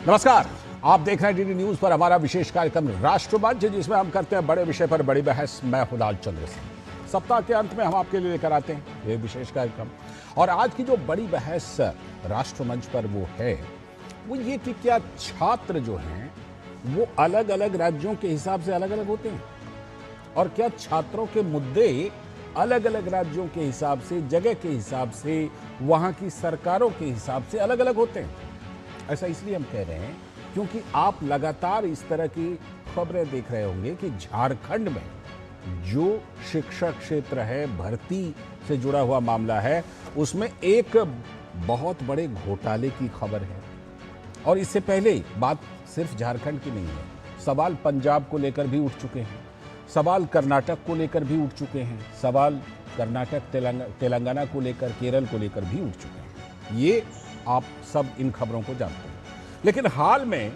नमस्कार, आप देख रहे हैं डीडी न्यूज पर हमारा विशेष कार्यक्रम राष्ट्रमंच, जिसमें हम करते हैं बड़े विषय पर बड़ी बहस। मैं हूं लालचंद्र सिंह। सप्ताह के अंत में हम आपके लिए लेकर आते हैं ये विशेष कार्यक्रम। और आज की जो बड़ी बहस राष्ट्रमंच पर वो ये कि क्या छात्र जो हैं वो अलग अलग राज्यों के हिसाब से अलग अलग होते हैं, और क्या छात्रों के मुद्दे अलग अलग राज्यों के हिसाब से, जगह के हिसाब से, वहां की सरकारों के हिसाब से अलग अलग होते हैं। ऐसा इसलिए हम कह रहे हैं क्योंकि आप लगातार इस तरह की खबरें देख रहे होंगे कि झारखंड में जो शिक्षा क्षेत्र है, भर्ती से जुड़ा हुआ मामला है, उसमें एक बहुत बड़े घोटाले की खबर है। और इससे पहले बात सिर्फ झारखंड की नहीं है, सवाल पंजाब को लेकर भी उठ चुके हैं, सवाल कर्नाटक को लेकर भी उठ चुके हैं, सवाल कर्नाटक तेलंगाना को लेकर, केरल को लेकर भी उठ चुके हैं। ये आप सब इन खबरों को जानते हैं। लेकिन हाल में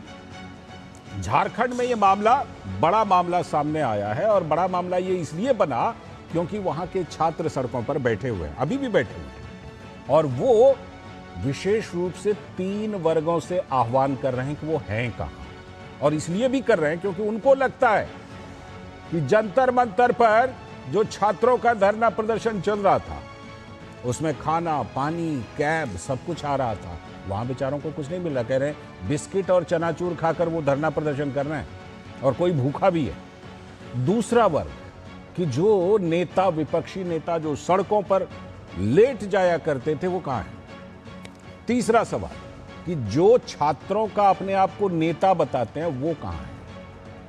झारखंड में ये मामला, बड़ा मामला सामने आया है। और बड़ा मामला ये इसलिए बना क्योंकि वहां के छात्र सड़कों पर बैठे हुए हैं, अभी भी बैठे हुए हैं, और वो विशेष रूप से 3 वर्गों से आह्वान कर रहे हैं कि वो हैं कहां। और इसलिए भी कर रहे हैं क्योंकि उनको लगता है कि जंतर मंतर पर जो छात्रों का धरना प्रदर्शन चल रहा था, उसमें खाना, पानी, कैब सब कुछ आ रहा था, वहां बेचारों को कुछ नहीं मिल रहा। कह रहे हैं बिस्किट और चनाचूर खाकर वो धरना प्रदर्शन कर रहे हैं, और कोई भूखा भी है। दूसरा वर्ग कि जो नेता, विपक्षी नेता जो सड़कों पर लेट जाया करते थे, वो कहां है। तीसरा सवाल कि जो छात्रों का अपने आप को नेता बताते हैं, वो कहां है,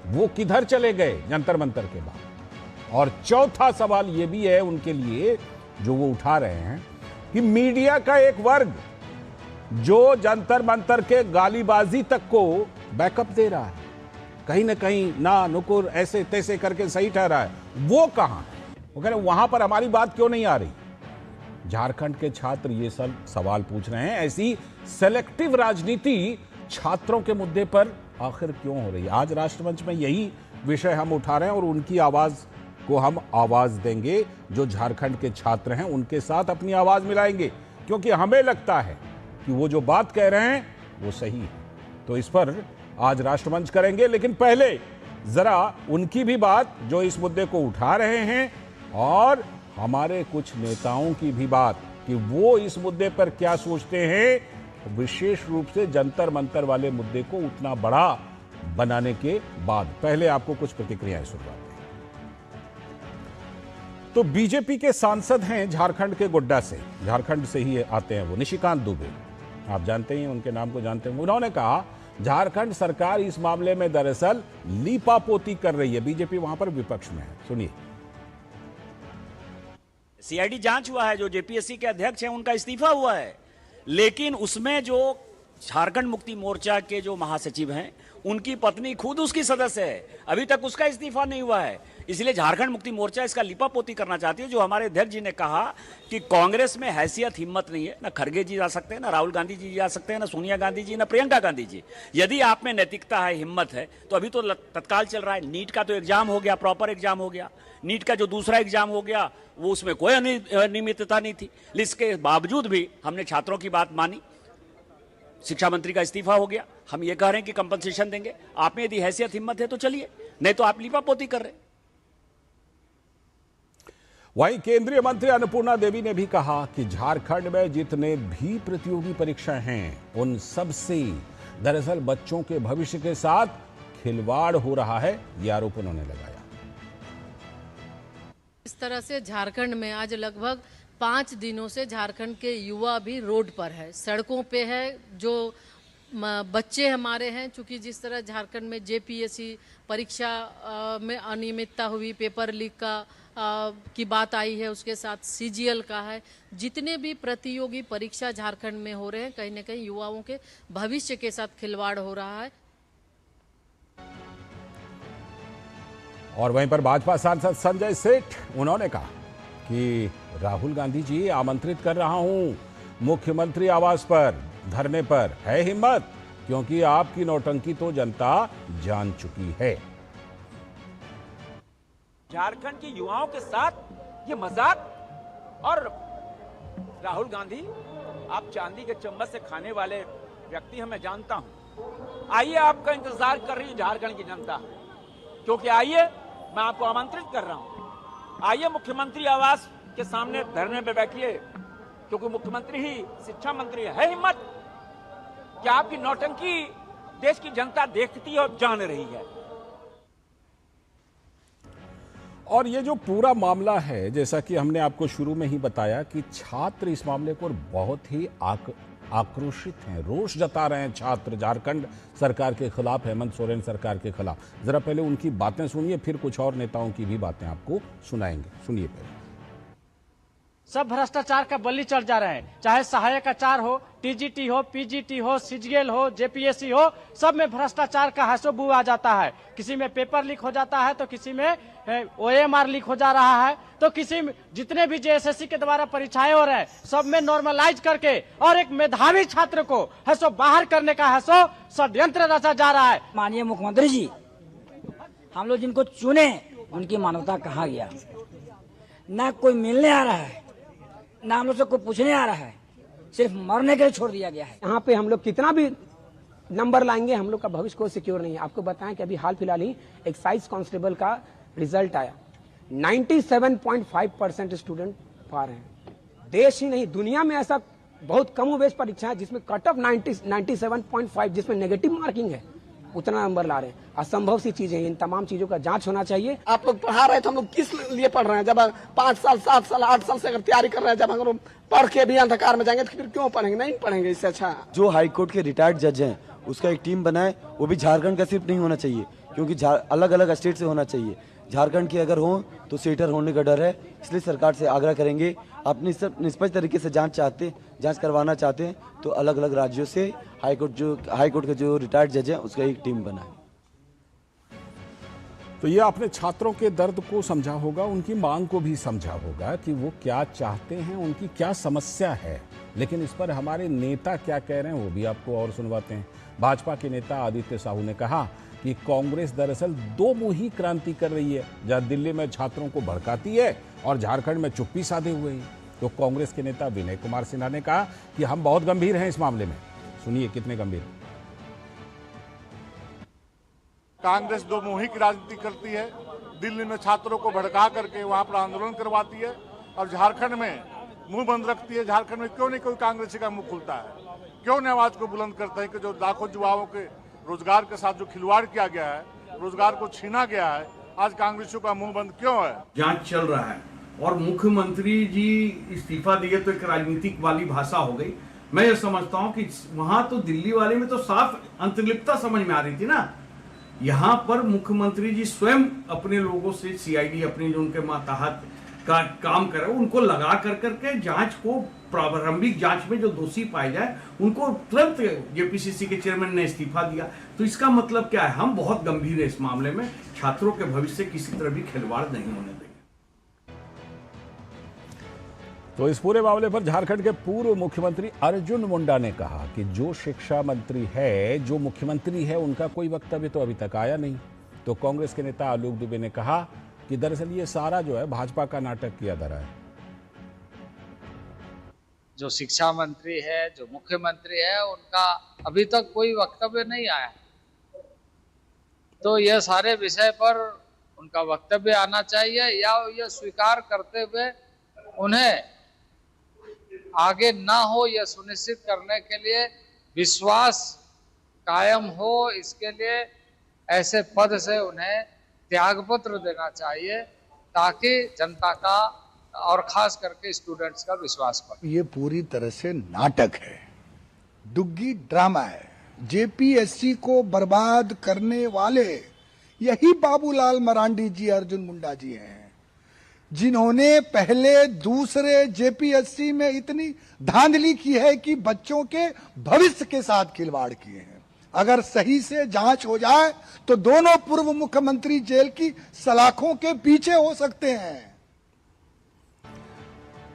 वो किधर चले गए जंतर मंतर के बाद। और चौथा सवाल ये भी है उनके लिए जो वो उठा रहे हैं कि मीडिया का एक वर्ग जो जंतर मंतर के गालीबाजी तक को बैकअप दे रहा है, कहीं ना कहीं ना नुकुर ऐसे तैसे करके सही ठहरा है, वो कहां है। वो कह रहे वहां पर हमारी बात क्यों नहीं आ रही। झारखंड के छात्र ये सब सवाल पूछ रहे हैं, ऐसी सेलेक्टिव राजनीति छात्रों के मुद्दे पर आखिर क्यों हो रही है। आज राष्ट्रमंच में यही विषय हम उठा रहे हैं, और उनकी आवाज को हम आवाज देंगे। जो झारखंड के छात्र हैं उनके साथ अपनी आवाज मिलाएंगे, क्योंकि हमें लगता है कि वो जो बात कह रहे हैं वो सही है। तो इस पर आज राष्ट्रमंच करेंगे, लेकिन पहले जरा उनकी भी बात जो इस मुद्दे को उठा रहे हैं, और हमारे कुछ नेताओं की भी बात कि वो इस मुद्दे पर क्या सोचते हैं, विशेष रूप से जंतर मंतर वाले मुद्दे को उतना बड़ा बनाने के बाद। पहले आपको कुछ प्रतिक्रियाएं सुनवाते हैं। तो बीजेपी के सांसद हैं झारखंड के गोड्डा से, झारखंड से ही आते हैं वो, निशिकांत दुबे, आप जानते ही हैं, उनके नाम को जानते हैं। उन्होंने कहा झारखंड सरकार इस मामले में दरअसल लीपापोती कर रही है। बीजेपी वहां पर विपक्ष में है, सुनिए। सीआईडी जांच हुआ है, जो जेपीएससी के अध्यक्ष हैं उनका इस्तीफा हुआ है, लेकिन उसमें जो झारखंड मुक्ति मोर्चा के जो महासचिव हैं उनकी पत्नी खुद उसकी सदस्य है, अभी तक उसका इस्तीफा नहीं हुआ है। इसलिए झारखंड मुक्ति मोर्चा इसका लिपापोती करना चाहती है। जो हमारे अध्यक्ष जी ने कहा कि कांग्रेस में हैसियत, हिम्मत नहीं है, ना खड़गे जी जा सकते हैं, ना राहुल गांधी जी जा सकते हैं, ना सोनिया गांधी जी, ना प्रियंका गांधी जी। यदि आप में नैतिकता है, हिम्मत है, तो अभी तो तत्काल चल रहा है। नीट का तो एग्जाम हो गया, प्रॉपर एग्जाम हो गया। नीट का जो दूसरा एग्जाम हो गया, वो उसमें कोई अनियमितता नहीं थी। इसके बावजूद भी हमने छात्रों की बात मानी, शिक्षा मंत्री का इस्तीफा हो गया। हम ये कह रहे हैं कि कंपनसेशन देंगे। आप में यदि हैसियत, हिम्मत है तो चलिए, नहीं तो आप लिपापोती कर रहे हैं। वहीं केंद्रीय मंत्री अन्नपूर्णा देवी ने भी कहा कि झारखंड में जितने भी प्रतियोगी परीक्षाएं हैं, उन सब से दरअसल बच्चों के भविष्य के साथ खिलवाड़ हो रहा है, यह आरोप उन्होंने लगाया। इस तरह से झारखंड में आज लगभग 5 दिनों से झारखंड के युवा भी रोड पर है, सड़कों पे है। जो बच्चे हमारे हैं, चूंकि जिस तरह झारखंड में जेपीएससी परीक्षा में अनियमितता हुई, पेपर लीक की बात आई है, उसके साथ सीजीएल का है, जितने भी प्रतियोगी परीक्षा झारखंड में हो रहे हैं, कहीं ना कहीं युवाओं के भविष्य के साथ खिलवाड़ हो रहा है। और वहीं पर भाजपा सांसद संजय सेठ, उन्होंने कहा कि राहुल गांधी जी, आमंत्रित कर रहा हूं मुख्यमंत्री आवास पर धरने पर, है हिम्मत, क्योंकि आपकी नौटंकी तो जनता जान चुकी है। झारखंड के युवाओं के साथ ये मजाक। और राहुल गांधी, आप चांदी के चम्मच से खाने वाले व्यक्ति हैं, मैं जानता हूं, आइए, आपका इंतजार कर रही है झारखंड की जनता। क्योंकि आइए, मैं आपको आमंत्रित कर रहा हूं, आइए मुख्यमंत्री आवास के सामने धरने पे बैठिए, क्योंकि मुख्यमंत्री ही शिक्षा मंत्री है। हिम्मत क्या आपकी नौटंकी देश की जनता देखती है और जान रही है। और ये जो पूरा मामला है, जैसा कि हमने आपको शुरू में ही बताया कि छात्र इस मामले को बहुत ही आक्रोशित हैं, रोष जता रहे हैं छात्र झारखंड सरकार के खिलाफ, हेमंत सोरेन सरकार के खिलाफ। जरा पहले उनकी बातें सुनिए, फिर कुछ और नेताओं की भी बातें आपको सुनाएंगे। सुनिए पहले। सब भ्रष्टाचार का बलि चढ़ जा रहे हैं, चाहे सहायक आचार्य हो, टीजीटी हो, पीजीटी हो, सीजीएल हो, जेपीएससी हो, सब में भ्रष्टाचार का हासोबू आ जाता है। किसी में पेपर लीक हो जाता है, तो किसी में ओएमआर लीक हो जा रहा है, तो किसी में जितने भी जेएसएससी के द्वारा परीक्षाएं हो रहे हैं, सब में नॉर्मलाइज करके और एक मेधावी छात्र को है सो बाहर करने का है सो षड्यंत्र रचा जा रहा है। माननीय मुख्यमंत्री जी, हम लोग जिनको चुने उनकी मानवता कहाँ गया? ना कोई मिलने आ रहा है, ना हम लोग से कोई पूछने आ रहा है, सिर्फ मरने के लिए छोड़ दिया गया है। यहाँ पे हम लोग कितना भी नंबर लाएंगे, हम लोग का भविष्य को सिक्योर नहीं है। आपको बताएं कि अभी हाल फिलहाल ही एक्साइज कांस्टेबल का रिजल्ट आया, 97.5% स्टूडेंट पा रहे हैं। देश ही नहीं, दुनिया में ऐसा बहुत कम बेस परीक्षा है जिसमें कट ऑफ 97.5, जिसमें नेगेटिव मार्किंग है, उतना नंबर ला रहे हैं। असंभव सी चीजें, इन तमाम चीजों का जांच होना चाहिए। आप लोग पढ़ा रहे तो हम लोग किस लिए पढ़ रहे हैं? जब 5 साल 7 साल 8 साल से अगर तैयारी कर रहे हैं, जब अगर पढ़ के भी अंधकार में जाएंगे तो फिर क्यों पढ़ेंगे? नहीं पढ़ेंगे। इससे अच्छा जो हाई कोर्ट के रिटायर्ड जज हैं उसका एक टीम बनाए, वो भी झारखंड का सिर्फ नहीं होना चाहिए, क्योंकि अलग अलग स्टेट से होना चाहिए। झारखंड के अगर हो तो सीटर होने का डर है, इसलिए सरकार से आग्रह करेंगे, अपनी सब निष्पक्ष तरीके से जांच करवाना चाहते हैं तो अलग अलग राज्यों से हाई कोर्ट के जो रिटायर्ड जज हैं उसका एक टीम बनाए। तो ये आपने छात्रों के दर्द को समझा होगा, उनकी मांग को भी समझा होगा कि वो क्या चाहते हैं, उनकी क्या समस्या है। लेकिन इस पर हमारे नेता क्या कह रहे हैं वो भी आपको और सुनवाते हैं। भाजपा के नेता आदित्य साहू ने कहा कि कांग्रेस दरअसल दो मुही क्रांति कर रही है, जहां दिल्ली में छात्रों को भड़काती है और झारखंड में चुप्पी साधे हुए है। तो कांग्रेस के नेता विनय कुमार सिन्हा ने कहा कि हम बहुत गंभीर हैं इस मामले में। सुनिए कितने गंभीर। कांग्रेस दो मुही की राजनीति करती है, दिल्ली में छात्रों को भड़का करके वहां पर आंदोलन करवाती है और झारखंड में मुंह बंद रखती है। झारखंड में क्यों नहीं कोई कांग्रेसी का मुंह खुलता है? क्यों नहीं आवाज को बुलंद करता है कि जो लाखों युवाओं के रोजगार के साथ जो खिलवाड़ किया गया है, रोजगार को छीना गया है, आज कांग्रेसियों का मुंह बंद क्यों है? जांच चल रहा है और मुख्यमंत्री जी इस्तीफा दिए तो एक राजनीतिक वाली भाषा हो गई। मैं ये समझता हूं कि वहां तो दिल्ली वाले में तो साफ अंतर्लिप्तता समझ में आ रही थी ना। यहाँ पर मुख्यमंत्री जी स्वयं अपने लोगों से सीआईडी अपने जो उनके मातहत का काम करे उनको लगा करके जांच को, प्रारंभिक जांच में जो दोषी पाए जाए उनको तुरंत जेपीसीसी के चेयरमैन ने इस्तीफा दिया। तो इसका मतलब क्या है? हम बहुत गंभीर है इस मामले में, छात्रों के भविष्य से किसी तरह भी खिलवाड़ नहीं होने देंगे। तो इस पूरे मामले पर झारखंड के पूर्व मुख्यमंत्री अर्जुन मुंडा ने कहा कि जो शिक्षा मंत्री है, जो मुख्यमंत्री है, उनका कोई वक्तव्य तो अभी तक आया नहीं। तो कांग्रेस के नेता आलोक दुबे ने कहा कि दरअसल ये सारा जो है भाजपा का नाटक किया जा रहा है। जो शिक्षा मंत्री है, जो मुख्यमंत्री है, उनका अभी तक कोई वक्तव्य नहीं आया। तो यह सारे विषय पर उनका वक्तव्य आना चाहिए या यह स्वीकार करते हुए उन्हें आगे ना हो यह सुनिश्चित करने के लिए विश्वास कायम हो, इसके लिए ऐसे पद से उन्हें त्यागपत्र देना चाहिए ताकि जनता का और खास करके स्टूडेंट्स का विश्वास बढ़े। ये पूरी तरह से नाटक है, दुग्गी ड्रामा है। जेपीएससी को बर्बाद करने वाले यही बाबूलाल मरांडी जी, अर्जुन मुंडा जी हैं, जिन्होंने पहले दूसरे जेपीएससी में इतनी धांधली की है कि बच्चों के भविष्य के साथ खिलवाड़ किए हैं। अगर सही से जांच हो जाए तो दोनों पूर्व मुख्यमंत्री जेल की सलाखों के पीछे हो सकते हैं।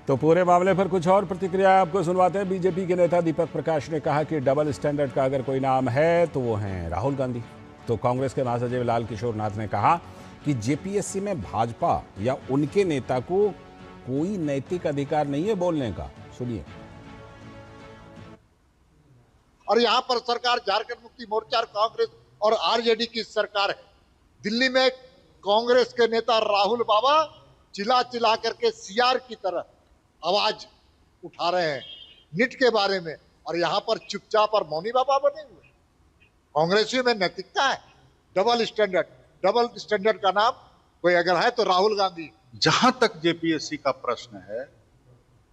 तो पूरे मामले पर कुछ और प्रतिक्रिया आपको सुनवाते हैं। बीजेपी के नेता दीपक प्रकाश ने कहा कि डबल स्टैंडर्ड का अगर कोई नाम है तो वो हैं राहुल गांधी। तो कांग्रेस के महासचिव लाल किशोर नाथ ने कहा कि जेपीएससी में भाजपा या उनके नेता को कोई नैतिक अधिकार नहीं है बोलने का। सुनिए। और यहाँ पर सरकार झारखंड मुक्ति मोर्चा, कांग्रेस और आरजेडी की सरकार है। दिल्ली में कांग्रेस के नेता राहुल बाबा चिल्ला चिल्ला करके सीआर की तरह आवाज उठा रहे हैं नीट के बारे में, और यहाँ पर चुपचाप और मौनी बाबा बने हुए। कांग्रेसियों में नैतिकता है? डबल स्टैंडर्ड का नाम कोई अगर है तो राहुल गांधी। जहां तक जेपीएससी का प्रश्न है,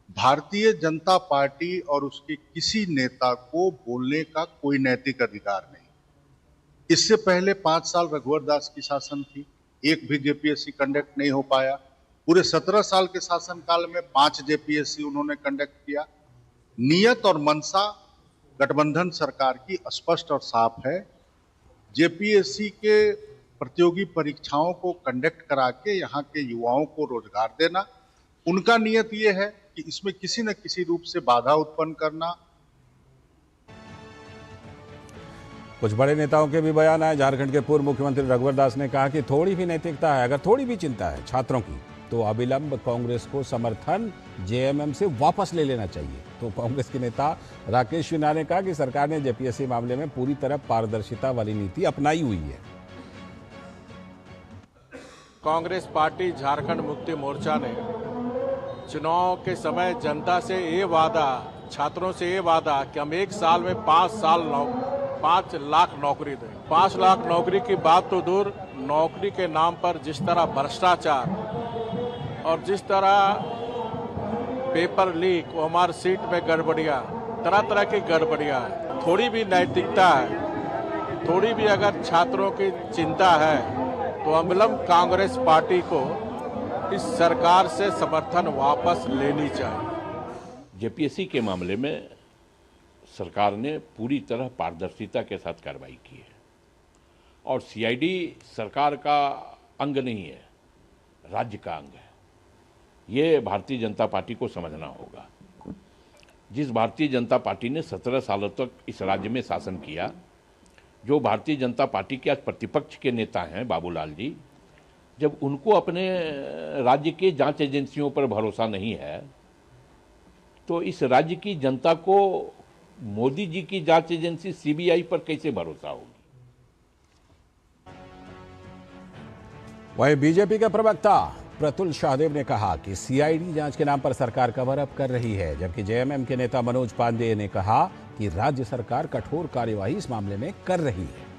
भारतीय जनता पार्टी और उसके किसी नेता को बोलने का कोई नैतिक अधिकार नहीं। इससे पहले 5 साल रघुवर दास की शासन थी, एक भी जेपीएससी कंडक्ट नहीं हो पाया। पूरे 17 साल के शासनकाल में 5 जेपीएससी उन्होंने कंडक्ट किया। नियत और मंशा गठबंधन सरकार की स्पष्ट और साफ है। जेपीएससी के प्रतियोगी परीक्षाओं को कंडक्ट करा के यहाँ के युवाओं को रोजगार देना, उनका नियत ये है कि इसमें किसी न किसी रूप से बाधा उत्पन्न करना। कुछ बड़े नेताओं के भी बयान आए। झारखंड के पूर्व मुख्यमंत्री रघुवर दास ने कहा कि थोड़ी भी नैतिकता है, अगर थोड़ी भी चिंता है छात्रों की, तो अविलंब कांग्रेस को समर्थन जेएमएम से वापस ले लेना चाहिए। तो कांग्रेस के नेता राकेश सिन्हा ने कहा कि सरकार ने जेपीएससी मामले में पूरी तरह पारदर्शिता वाली नीति अपनाई हुई है। कांग्रेस पार्टी झारखंड मुक्ति मोर्चा ने चुनाव के समय जनता से ये वादा, छात्रों से ये वादा कि हम 1 साल में 5 लाख नौकरी दें। 5 लाख नौकरी की बात तो दूर, नौकरी के नाम पर जिस तरह भ्रष्टाचार और जिस तरह पेपर लीक, ओएमआर सीट में गड़बड़ियाँ, तरह तरह की गड़बड़ियाँ, थोड़ी भी नैतिकता है, थोड़ी भी अगर छात्रों की चिंता है, तो अविलंब कांग्रेस पार्टी को इस सरकार से समर्थन वापस लेनी चाहिए। जेपीएससी के मामले में सरकार ने पूरी तरह पारदर्शिता के साथ कार्रवाई की है और सीआईडी सरकार का अंग नहीं है, राज्य का अंग है। ये भारतीय जनता पार्टी को समझना होगा। जिस भारतीय जनता पार्टी ने 17 सालों तक इस राज्य में शासन किया, जो भारतीय जनता पार्टी के आज प्रतिपक्ष के नेता हैं बाबूलाल जी, जब उनको अपने राज्य के जांच एजेंसियों पर भरोसा नहीं है, तो इस राज्य की जनता को मोदी जी की जांच एजेंसी सीबीआई पर कैसे भरोसा होगी? वहीं बीजेपी के प्रवक्ता प्रतुल शाहदेव ने कहा कि सीआईडी जांच के नाम पर सरकार कवर अप कर रही है, जबकि जेएमएम के नेता मनोज पांडेय ने कहा कि राज्य सरकार कठोर कार्यवाही इस मामले में कर रही है।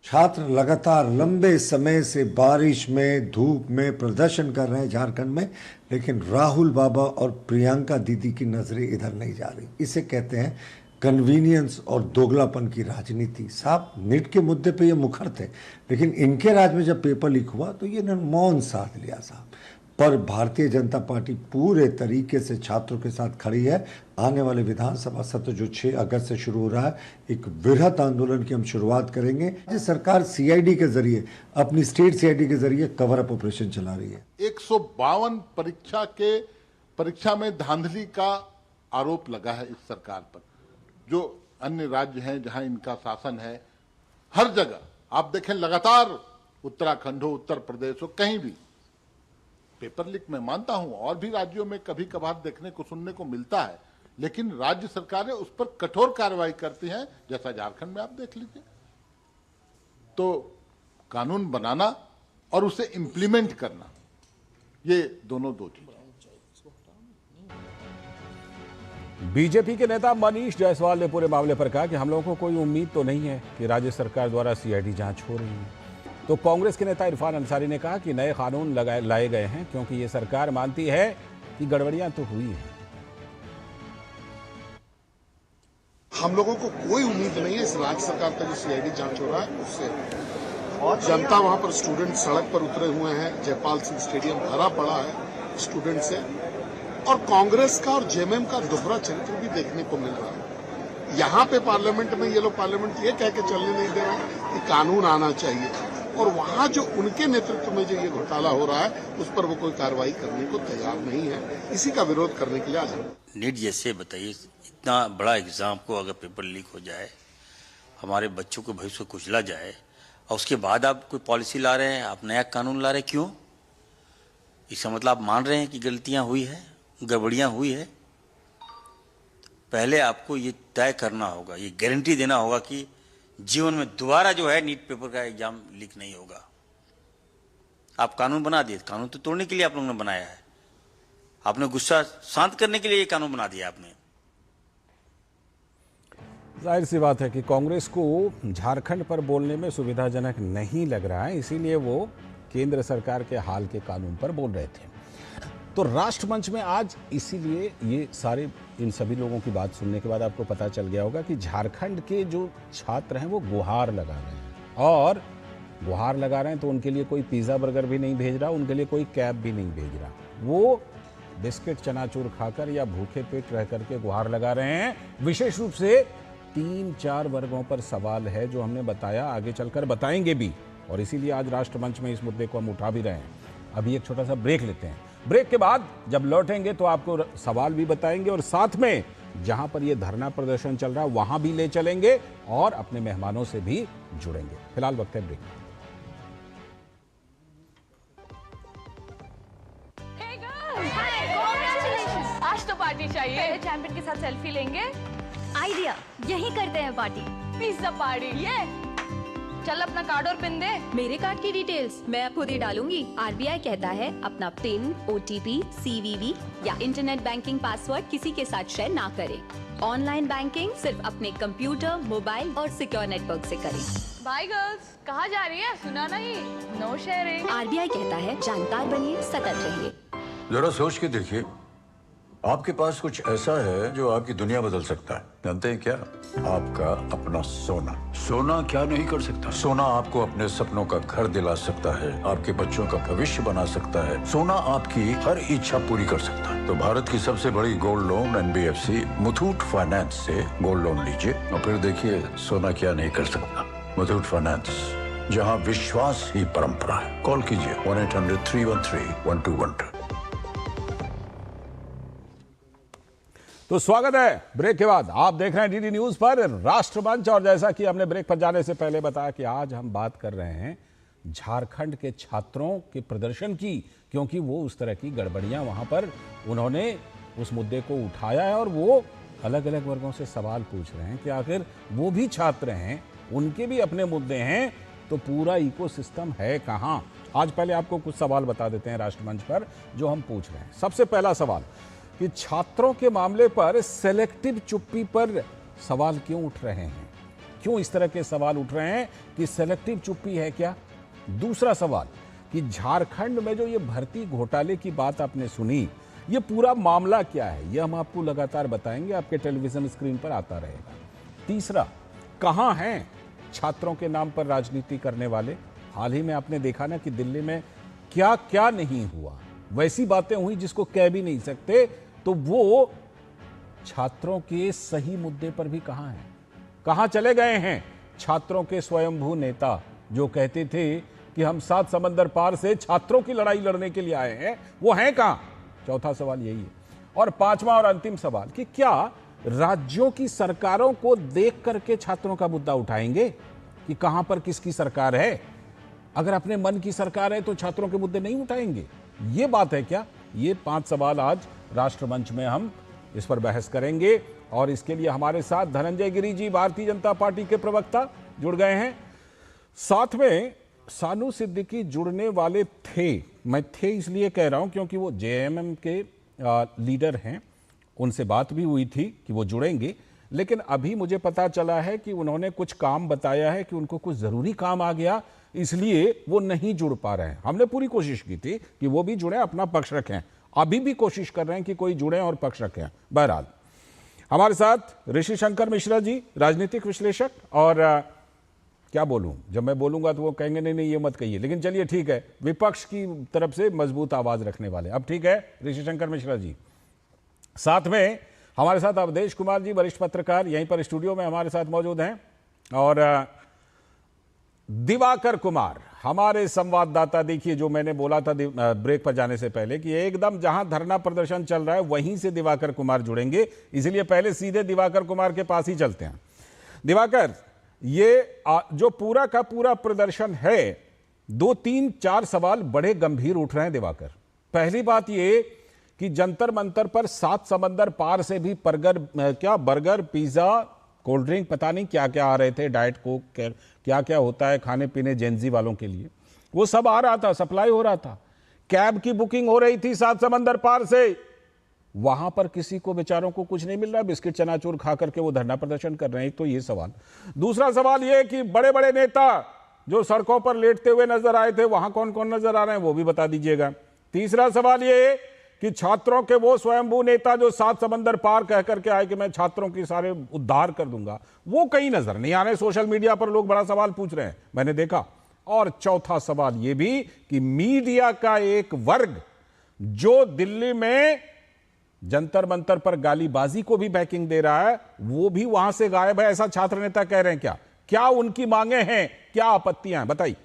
छात्र लगातार लंबे समय से बारिश में, धूप में प्रदर्शन कर रहे हैं झारखंड में, लेकिन राहुल बाबा और प्रियंका दीदी की नजरें इधर नहीं जा रही। इसे कहते हैं कन्वीनियंस और दोगलापन की राजनीति। साहब, नीट के मुद्दे पे ये मुखर थे, लेकिन इनके राज में जब पेपर लीक हुआ तो ये मौन साध लिया साहब। पर भारतीय जनता पार्टी पूरे तरीके से छात्रों के साथ खड़ी है। आने वाले विधानसभा सत्र जो 6 अगस्त से शुरू हो रहा है, एक वृहद आंदोलन की हम शुरुआत करेंगे। राज्य सरकार सीआईडी के जरिए, अपनी स्टेट सीआईडी के जरिए कवर अप ऑपरेशन चला रही है। 152 परीक्षा में धांधली का आरोप लगा है इस सरकार पर। जो अन्य राज्य हैं जहां इनका शासन है, हर जगह आप देखें, लगातार उत्तराखंड हो, उत्तर प्रदेश हो, कहीं भी पेपर लीक मैं मानता हूं, और भी राज्यों में कभी कभार देखने को सुनने को मिलता है, लेकिन राज्य सरकारें उस पर कठोर कार्रवाई करती हैं, जैसा झारखंड में आप देख लीजिए। तो कानून बनाना और उसे इंप्लीमेंट करना, ये दोनों दो चीजें। बीजेपी के नेता मनीष जायसवाल ने पूरे मामले पर कहा कि हम लोगों को कोई उम्मीद तो नहीं है कि राज्य सरकार द्वारा सीआईडी जांच हो रही है। तो कांग्रेस के नेता इरफान अंसारी ने कहा कि नए कानून लाए गए हैं क्योंकि ये सरकार मानती है कि गड़बड़ियां तो हुई हैं। हम लोगों को कोई उम्मीद नहीं है इस राज्य सरकार का जो सीआईडी जांच हो रहा है उससे। जनता वहां पर स्टूडेंट सड़क पर उतरे हुए हैं, जयपाल सिंह स्टेडियम भरा पड़ा है स्टूडेंट से, और कांग्रेस का और जेएमएम का दोहरा चरित्र भी देखने को मिल रहा है। यहाँ पे पार्लियामेंट में ये लोग पार्लियामेंट ये कह के चलने नहीं दे रहे हैं कि कानून आना चाहिए, और वहाँ जो उनके नेतृत्व में जो ये घोटाला हो रहा है उस पर वो कोई कार्रवाई करने को तैयार नहीं है। इसी का विरोध करने के लिए आज नीट जैसे बताइए, इतना बड़ा एग्जाम को अगर पेपर लीक हो जाए, हमारे बच्चों के भविष्य को कुचला जाए, और उसके बाद आप कोई पॉलिसी ला रहे हैं, आप नया कानून ला रहे हैं, क्यों? इसका मतलब आप मान रहे हैं कि गलतियां हुई है, गड़बड़ियां हुई है। पहले आपको ये तय करना होगा, ये गारंटी देना होगा कि जीवन में दोबारा जो है नीट पेपर का एग्जाम लीक नहीं होगा। आप कानून बना दिए, कानून तो तोड़ने के लिए आप लोगों ने बनाया है। आपने गुस्सा शांत करने के लिए ये कानून बना दिया आपने। जाहिर सी बात है कि कांग्रेस को झारखंड पर बोलने में सुविधाजनक नहीं लग रहा है, इसीलिए वो केंद्र सरकार के हाल के कानून पर बोल रहे थे। तो राष्ट्रमंच में आज इसीलिए ये सारे इन सभी लोगों की बात सुनने के बाद आपको पता चल गया होगा कि झारखंड के जो छात्र हैं वो गुहार लगा रहे हैं, और गुहार लगा रहे हैं तो उनके लिए कोई पिज़्ज़ा बर्गर भी नहीं भेज रहा, उनके लिए कोई कैब भी नहीं भेज रहा। वो बिस्किट चनाचूर खाकर या भूखे पेट रह करके गुहार लगा रहे हैं। विशेष रूप से 3-4 वर्गों पर सवाल है जो हमने बताया, आगे चलकर बताएंगे भी, और इसीलिए आज राष्ट्रमंच में इस मुद्दे को हम उठा भी रहे हैं। अभी एक छोटा सा ब्रेक लेते हैं। ब्रेक के बाद जब लौटेंगे तो आपको सवाल भी बताएंगे और साथ में जहां पर ये धरना प्रदर्शन चल रहा है वहां भी ले चलेंगे और अपने मेहमानों से भी जुड़ेंगे। फिलहाल वक्त है ब्रेक। आज तो पार्टी चाहिए। चैंपियन के साथ सेल्फी लेंगे। आइडिया, यही करते हैं पार्टी। Pizza party. ये चल अपना कार्ड और पिन दे। मेरे कार्ड की डिटेल्स मैं खुद ही डालूंगी। आरबीआई कहता है अपना पिन, ओटीपी, सीवीवी या इंटरनेट बैंकिंग पासवर्ड किसी के साथ शेयर ना करें। ऑनलाइन बैंकिंग सिर्फ अपने कंप्यूटर, मोबाइल और सिक्योर नेटवर्क से करें। बाय गर्ल्स, कहाँ जा रही है? सुना नहीं, नो शेयरिंग। आरबीआई कहता है जानकार बनिए, सतर्क रहिए। जरा सोच के देखिए, आपके पास कुछ ऐसा है जो आपकी दुनिया बदल सकता है। जानते हैं क्या? आपका अपना सोना। सोना क्या नहीं कर सकता? सोना आपको अपने सपनों का घर दिला सकता है, आपके बच्चों का भविष्य बना सकता है। सोना आपकी हर इच्छा पूरी कर सकता है। तो भारत की सबसे बड़ी gold loan NBFC Muthoot finance से गोल्ड लोन लीजिए और फिर देखिए सोना क्या नहीं कर सकता। मुथूट फाइनेंस, जहाँ विश्वास ही परंपरा है। कॉल कीजिए 1-800-313-1212। तो स्वागत है ब्रेक के बाद। आप देख रहे हैं डीडी न्यूज पर राष्ट्रमंच, और जैसा कि हमने ब्रेक पर जाने से पहले बताया कि आज हम बात कर रहे हैं झारखंड के छात्रों के प्रदर्शन की, क्योंकि वो उस तरह की गड़बड़ियां वहां पर उन्होंने उस मुद्दे को उठाया है और वो अलग अलग वर्गों से सवाल पूछ रहे हैं कि आखिर वो भी छात्र हैं, उनके भी अपने मुद्दे हैं, तो पूरा इकोसिस्टम है कहाँ। आज पहले आपको कुछ सवाल बता देते हैं राष्ट्रमंच पर जो हम पूछ रहे हैं। सबसे पहला सवाल कि छात्रों के मामले पर सेलेक्टिव चुप्पी पर सवाल क्यों उठ रहे हैं? क्यों इस तरह के सवाल उठ रहे हैं कि सेलेक्टिव चुप्पी है क्या? दूसरा सवाल कि झारखंड में जो ये भर्ती घोटाले की बात आपने सुनी, ये पूरा मामला क्या है? ये हम आपको लगातार बताएंगे, आपके टेलीविजन स्क्रीन पर आता रहेगा। तीसरा, कहां हैं छात्रों के नाम पर राजनीति करने वाले? हाल ही में आपने देखा ना कि दिल्ली में क्या क्या नहीं हुआ, वैसी बातें हुई जिसको कह भी नहीं सकते। तो वो छात्रों के सही मुद्दे पर भी कहां हैं? कहां चले गए हैं छात्रों के स्वयंभू नेता जो कहते थे कि हम 7 समंदर पार से छात्रों की लड़ाई लड़ने के लिए आए हैं? वो हैं कहां? चौथा सवाल यही है। और पांचवा और अंतिम सवाल कि क्या राज्यों की सरकारों को देख करके छात्रों का मुद्दा उठाएंगे कि कहां पर किसकी सरकार है? अगर अपने मन की सरकार है तो छात्रों के मुद्दे नहीं उठाएंगे? ये बात है क्या? ये 5 सवाल आज राष्ट्रमंच में हम इस पर बहस करेंगे, और इसके लिए हमारे साथ धनंजय गिरी जी, भारतीय जनता पार्टी के प्रवक्ता, जुड़ गए हैं। साथ में सानू सिद्दीकी जुड़ने वाले थे। मैं थे इसलिए कह रहा हूं क्योंकि वो JMM के लीडर हैं, उनसे बात भी हुई थी कि वो जुड़ेंगे, लेकिन अभी मुझे पता चला है कि उन्होंने कुछ काम बताया है कि उनको कुछ ज़रूरी काम आ गया, इसलिए वो नहीं जुड़ पा रहे हैं। हमने पूरी कोशिश की थी कि वो भी जुड़े, अपना पक्ष रखें, अभी भी कोशिश कर रहे हैं कि कोई जुड़े और पक्ष रखें। बहरहाल हमारे साथ ऋषि शंकर मिश्रा जी, राजनीतिक विश्लेषक, और क्या बोलूं, जब मैं बोलूंगा तो वो कहेंगे नहीं नहीं ये मत कहिए, लेकिन चलिए ठीक है, विपक्ष की तरफ से मजबूत आवाज रखने वाले। अब ठीक है ऋषि शंकर मिश्रा जी। साथ में हमारे साथ अवधेश कुमार जी, वरिष्ठ पत्रकार, यहीं पर स्टूडियो में हमारे साथ मौजूद हैं, और दिवाकर कुमार, हमारे संवाददाता। देखिए, जो मैंने बोला था ब्रेक पर जाने से पहले कि एकदम जहां धरना प्रदर्शन चल रहा है वहीं से दिवाकर कुमार जुड़ेंगे, इसलिए पहले सीधे दिवाकर कुमार के पास ही चलते हैं। दिवाकर, ये जो पूरा का पूरा प्रदर्शन है, 2, 3, 4 सवाल बड़े गंभीर उठ रहे हैं दिवाकर। पहली बात ये कि जंतर मंतर पर 7 समंदर पार से भी बर्गर, पिज्जा, कोल्ड ड्रिंक, पता नहीं क्या क्या आ रहे थे, डाइट कोक, क्या क्या होता है खाने पीने जेंजी वालों के लिए, वो सब आ रहा था, सप्लाई हो रहा था। कैब की बुकिंग हो रही थी 7 समंदर पार से, वहां पर किसी को बेचारों को कुछ नहीं मिल रहा, बिस्किट चनाचूर खा करके वो धरना प्रदर्शन कर रहे हैं। तो ये सवाल। दूसरा सवाल ये कि बड़े बड़े नेता जो सड़कों पर लेटते हुए नजर आए थे, वहां कौन कौन नजर आ रहे हैं वो भी बता दीजिएगा। तीसरा सवाल ये कि छात्रों के वो स्वयंभू नेता जो 7 समंदर पार कह करके आए कि मैं छात्रों की सारे उद्धार कर दूंगा, वो कहीं नजर नहीं आ रहे। सोशल मीडिया पर लोग बड़ा सवाल पूछ रहे हैं, मैंने देखा। और चौथा सवाल ये भी कि मीडिया का एक वर्ग जो दिल्ली में जंतर मंतर पर गालीबाजी को भी बैकिंग दे रहा है, वो भी वहां से गायब है, ऐसा छात्र नेता कह रहे हैं। क्या उनकी मांगे हैं, क्या आपत्तियां हैं, बताइए।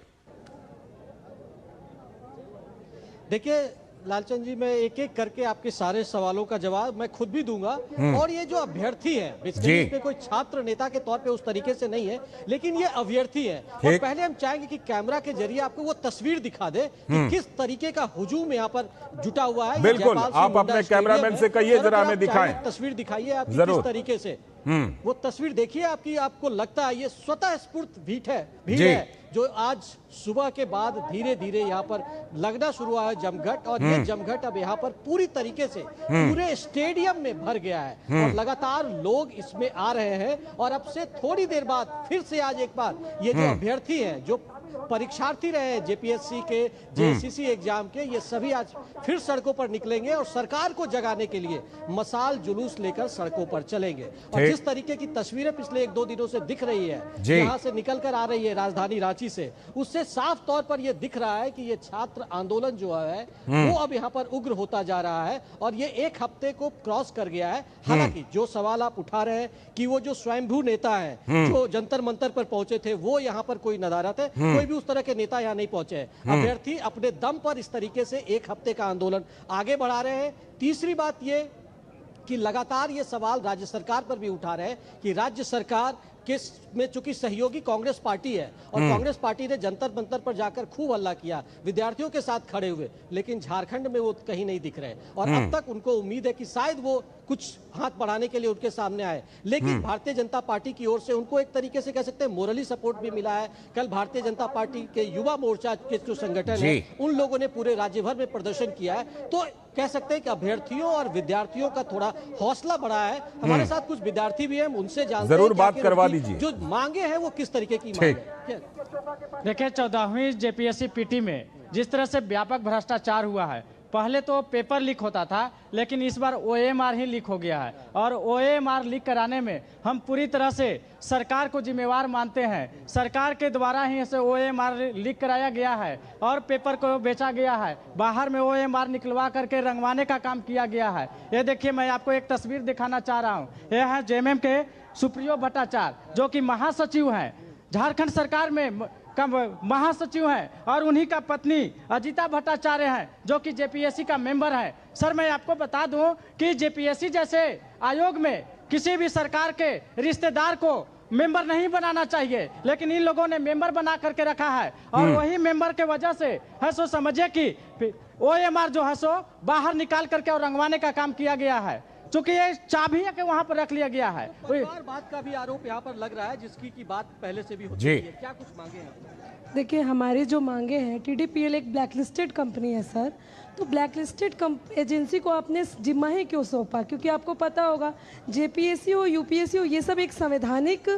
देखिए लालचंद जी, मैं एक एक करके आपके सारे सवालों का जवाब मैं खुद भी दूंगा। और ये जो अभ्यर्थी है, बेसिकली इसमें कोई छात्र नेता के तौर पे उस तरीके से नहीं है, लेकिन ये अभ्यर्थी है। और पहले हम चाहेंगे कि कैमरा के जरिए आपको वो तस्वीर दिखा दे कि किस तरीके का हुजूम यहाँ पर जुटा हुआ है। बिल्कुल, आप अपने कैमरामैन से कहिए, जरा हमें दिखाएं। तस्वीर दिखाइए आप किस तरीके से, वो तस्वीर देखिए आपकी, आपको लगता है ये स्वतः स्फूर्त भीड़ है जो आज सुबह के बाद धीरे धीरे यहाँ पर लगना शुरू हुआ है जमघट। और ये जमघट अब यहाँ पर पूरी तरीके से पूरे स्टेडियम में भर गया है और लगातार लोग इसमें आ रहे हैं। और अब से थोड़ी देर बाद फिर से आज एक बार ये जो अभ्यर्थी हैं, जो परीक्षार्थी रहे हैं जेपीएससी के, जेएससीसी एग्जाम के, ये सभी आज फिर सड़कों पर निकलेंगे और सरकार को जगाने के लिए मसाल जुलूस लेकर सड़कों पर चलेंगे। और जिस तरीके की तस्वीरें पिछले 1-2 दिनों से दिख रही है, यहाँ से निकल कर आ रही है राजधानी रांची से, उससे साफ तौर पर यह दिख रहा है कि ये छात्र आंदोलन जो है वो अब यहाँ पर उग्र होता जा रहा है और ये 1 हफ्ते को क्रॉस कर गया है। हालांकि जो सवाल आप उठा रहे हैं कि वो जो स्वयंभू नेता है जो जंतर मंतर पर पहुंचे थे, वो यहाँ पर कोई नदारत है, कोई भी उस तरह के नेता यहाँ नहीं पहुंचे हैं। अभ्यर्थी अपने दम पर इस तरीके से 1 हफ्ते का आंदोलन आगे बढ़ा रहे हैं। तीसरी बात ये कि लगातार ये सवाल राज्य सरकार पर भी उठा रहे हैं कि राज्य सरकार में चूंकि सहयोगी कांग्रेस पार्टी है और कांग्रेस पार्टी ने जंतर मंतर पर जाकर खूब हल्ला किया, विद्यार्थियों के साथ खड़े हुए, लेकिन झारखंड में वो कहीं नहीं दिख रहे। और अब तक उनको उम्मीद है कि शायद वो कुछ हाथ बढ़ाने के लिए उनके सामने आए, लेकिन भारतीय जनता पार्टी की ओर से उनको एक तरीके से कह सकते हैं मोरली सपोर्ट भी मिला है। कल भारतीय जनता पार्टी के युवा मोर्चा के जो संगठन है, उन लोगों ने पूरे राज्य भर में प्रदर्शन किया है। तो कह सकते हैं कि अभ्यर्थियों और विद्यार्थियों का थोड़ा हौसला बढ़ा है। हमारे साथ कुछ विद्यार्थी भी हैं, उनसे जानते हैं जरूर बात करवा दीजिए, जो मांगे हैं वो किस तरीके की मांगे हैं। देखिए 14वीं जेपीएससी पीटी में जिस तरह से व्यापक भ्रष्टाचार हुआ है, पहले तो पेपर लीक होता था, लेकिन इस बार ओएमआर ही लीक हो गया है। और ओएमआर लीक कराने में हम पूरी तरह से सरकार को जिम्मेवार मानते हैं। सरकार के द्वारा ही इसे ओएमआर लीक कराया गया है और पेपर को बेचा गया है। बाहर में ओएमआर निकलवा करके रंगवाने का काम किया गया है। ये देखिए, मैं आपको एक तस्वीर दिखाना चाह रहा हूँ। यह है जेएमएम के सुप्रियो भट्टाचार्य, जो कि महासचिव हैं, झारखंड सरकार में महासचिव हैं, और उन्हीं का पत्नी अजिता भट्टाचार्य हैं, जो कि जेपीएससी का मेंबर है। सर, मैं आपको बता दूं कि जेपीएससी जैसे आयोग में किसी भी सरकार के रिश्तेदार को मेंबर नहीं बनाना चाहिए, लेकिन इन लोगों ने मेंबर बना करके रखा है। और वही मेंबर के वजह से है सो समझिए कि ओएमआर जो है सो बाहर निकाल करके और रंगवाने का काम किया गया है, क्योंकि ये चाबी है कि वहां पर रख लिया गया है। बात का भी आरोप यहाँ पर लग रहा है, जिसकी की बात पहले से भी होती है। क्या कुछ मांगे हैं? देखिए, हमारी जो मांगे हैं, टीडीपीएल एक ब्लैकलिस्टेड कंपनी है सर, तो ब्लैकलिस्टेड एजेंसी को आपने जिम्मा ही क्यों सौंपा? क्योंकि आपको पता होगा जेपीएससी हो, यूपीएससी हो, ये सब एक संवैधानिक